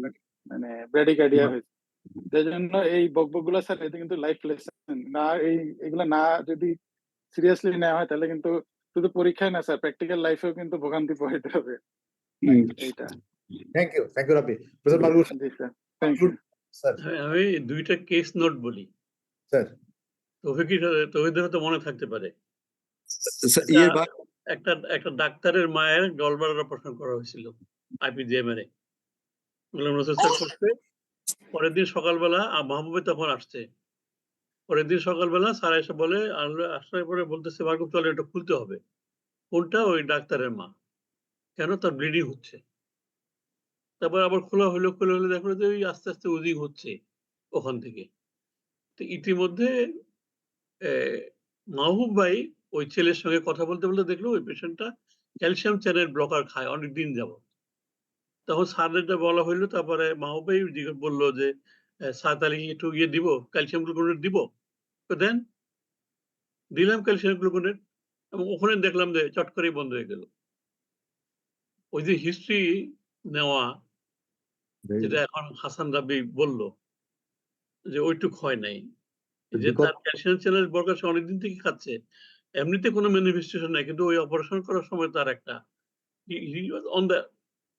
Speaker 1: মানে ব্র্যাডিকার্ডিয়া হয়েছে। সেই জন্য এই বকবকগুলো স্যার এতে কিন্তু লাইফ লেসন না, এগুলা না যদি সিরিয়াসলি নেওয়া হয় তাহলে কিন্তু শুধু পরীক্ষায় না স্যার, প্র্যাকটিক্যাল লাইফেও কিন্তু ভোগান্তি পোহাইতে হবে। এইটা।
Speaker 3: Thank you Rabbi. Professor Malgur
Speaker 1: ji sir, thank you
Speaker 3: sir.
Speaker 5: আমি 2টা কেস নোট বলি
Speaker 3: স্যার
Speaker 5: তৌহিদের তো মনে থাকতে পারে।
Speaker 4: ইয়ে বা
Speaker 5: একটা একটা ডাক্তারের মায়ের গলব্লাডার অপারেশন করা হয়েছিল আইপিজিএমআর এ। গোলাম রসুল স্যার করতে, পরের দিন সকালবেলা মাহবুবে তখন আসছে। পরের দিন সকালবেলা স্যার এসে বলে, আসার পরে বলতেছে মাহবুব চলে এটা খুলতে হবে। কোনটা? ওই ডাক্তারের মা। কেন? তার ব্লিডিং হচ্ছে। তারপর আবার খোলা হলো দেখলো যে ওই আস্তে আস্তে উদিং হচ্ছে ওখান থেকে। তো ইতিমধ্যে মাহবুব ভাই ওই ছেলের সঙ্গে কথা বলতে বলতে দেখলো ওই পেশেন্টটা ক্যালসিয়াম চ্যানেল ব্লকার খায় অনেকদিন যাবত। তখন স্যারটা বলা হইলো, তারপরে মাহবুব ভাই বললো যে স্যার তাহলে একটু ইয়ে দিব, ক্যালসিয়াম গ্লুকোনেট দিব। তো দেন, দিলাম ক্যালসিয়াম গ্লুকোনেট, এবং ওখানে দেখলাম যে চট করেই বন্ধ হয়ে গেল। ওই যে হিস্ট্রি নেওয়া, যেটা এখন হাসান রাবি বলল যে ওইটুক হয় নাই, যে তার ক্যালসিয়াম চ্যানেল ব্লকার সে অনেকদিন থেকে খাচ্ছে, এমনিতে কোনো ম্যানিফেস্টেশন নাই, কিন্তু ওই অপারেশন করার সময় তার একটা অন দ্য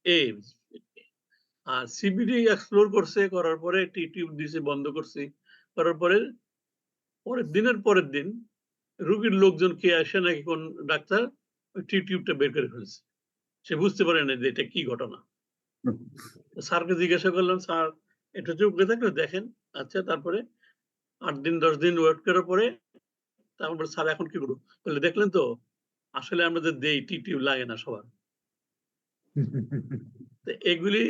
Speaker 5: এজ। আর সিবিডি এক্সপ্লোর করছে, করার পরে টিউব দিছে, বন্ধ করছে, করার পরে পরের দিন রোগীর লোকজন কে আসে নাকি কোন ডাক্তার ওই টিউবটা বের করে ফেলছে। সে বুঝতে পারে না যে এটা কি ঘটনা। স্যারকে জিজ্ঞাসা করলাম, স্যার এটা চুপ করে থাকলে দেখেন। আচ্ছা, তারপরে 8 দিন 10 দিন ওয়েট করার পরে তারপর স্যার এখন কি করবো বলে, দেখলেন তো আসলে আমরা যে দেই টিউব লাগে না সবার। এগুলি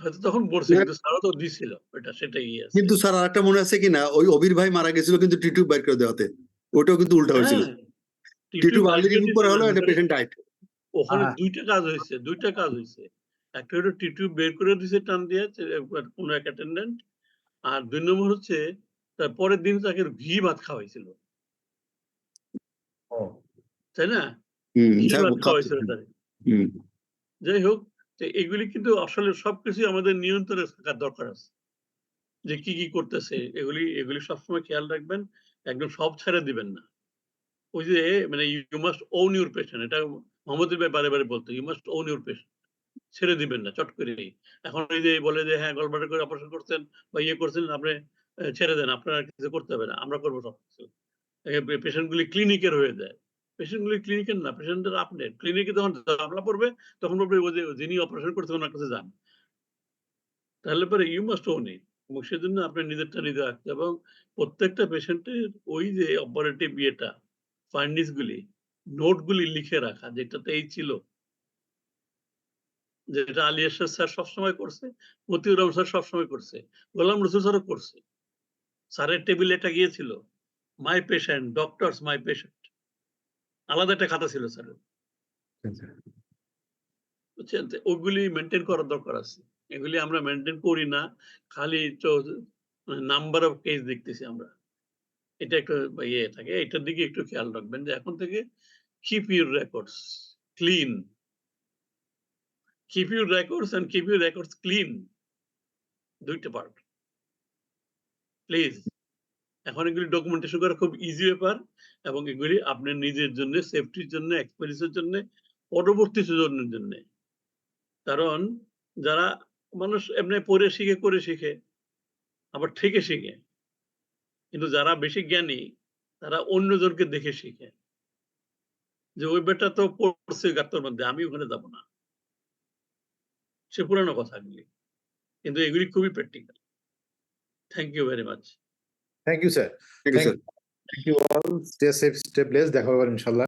Speaker 5: হয়তো তখন বলছে, কিন্তু স্যারও তো দিছিল ওটা, সেটাই আছে।
Speaker 4: কিন্তু স্যার আরেকটা মনে আছে কিনা, ওই অবির ভাই মারা গেছিল কিন্তু টিউব বাইর করে দেওয়াতে, ওটাও কিন্তু উল্টা হয়েছিল। টিউব আর্লি রিমুভ করা হলো, এটা পেশেন্ট ডাইট।
Speaker 5: ওখানে 2টা কাজ হয়েছে। একটা হলো টিউব বের করে দিয়েছে টান দিয়ে কোন এক অ্যাটেন্ডেন্ট, আর 2 নম্বর হচ্ছে তার পরের দিন তাকে ঘি ভাত খাওয়াইছিল, তাই না? ঘি ভাত খাওয়াইছিল তাকে। যাই হোক, এগুলি কিন্তু আসলে সবকিছু আমাদের নিয়ন্ত্রণে থাকার দরকার আছে, যে কি কি করতেছে এগুলি সবসময় খেয়াল রাখবেন, একদম সব ছেড়ে দিবেন না। ওই যে মানে you must own your patient, এটা মোহাম্মদ ভাই বারে বলতো, you must own your patient, ছেড়ে দিবেন না চট করে। এখন এই যে বলে যে হ্যাঁ গলব্লাডার করে অপারেশন করছেন বা ইয়ে করছেন, আপনি ছেড়ে দেন, আপনার কিছু করতে হবে না, আমরা করবো সবকিছু। পেশেন্ট গুলি ক্লিনিকের হয়ে যায়, পেশেন্ট গুলি ক্লিনিকের না, পেশেন্টের আপনি ক্লিনিকে যখন ঝামেলা পড়বে তখন বলবে ওই যে যিনি অপারেশন করছেন ওনার কাছে যান। তাহলে পরে ইউ মাস্ট ওন ইট, এবং সেজন্য আপনার নিজেরটা নিজে রাখতে, এবং প্রত্যেকটা পেশেন্টের ওই যে অপারেটিভ ইয়েটা ফাইন্ডিংস গুলি নোটগুলি লিখে রাখা, যেটাতে এই ছিল, যেটা আলী আশরাফ স্যার সবসময় করছে, মতিউর রহমান স্যার সবসময় করছে, গোলাম রসুল স্যারও করছে। স্যারের টেবিলে এটা গিয়েছিল, মাই পেশেন্ট, ডক্টরস মাই পেশেন্ট, আলাদা একটা খাতা ছিল স্যারের, বুঝছেন? ওগুলি মেনটেন করার দরকার আছে। এগুলি আমরা মেনটেন করি না, খালি নাম্বার অফ কেস দেখতেছি আমরা। এটা একটু ইয়ে থাকে, এটার দিকে একটু খেয়াল রাখবেন যে এখন থেকে keep your records clean, keep your records and keep your records clean, দুইটা পার্ট প্লিজ। এখন এগুলি ডকুমেন্টেশন করা খুব ইজি ব্যাপার, এবং এগুলি আপনার নিজের জন্য, সেফটির জন্য, এক্সপেরিয়েন্সের জন্য, পরবর্তী সুযোগের জন্য। কারণ যারা মানুষ এমনি পড়ে শিখে করে শিখে, আবার থেকে শিখে, কিন্তু যারা বেশি জ্ঞানী তারা অন্যজনকে দেখে শিখে, যে ওই বেটা তো পড়ছে গাত্তর মধ্যে, আমি ওখানে যাব না, সে পুরানো কথাগুলি, কিন্তু এগুলি খুবই practical. Thank you very much.
Speaker 3: Thank you sir. Thank you all. Stay safe, stay blessed. দেখা হবে ইনশাআল্লাহ।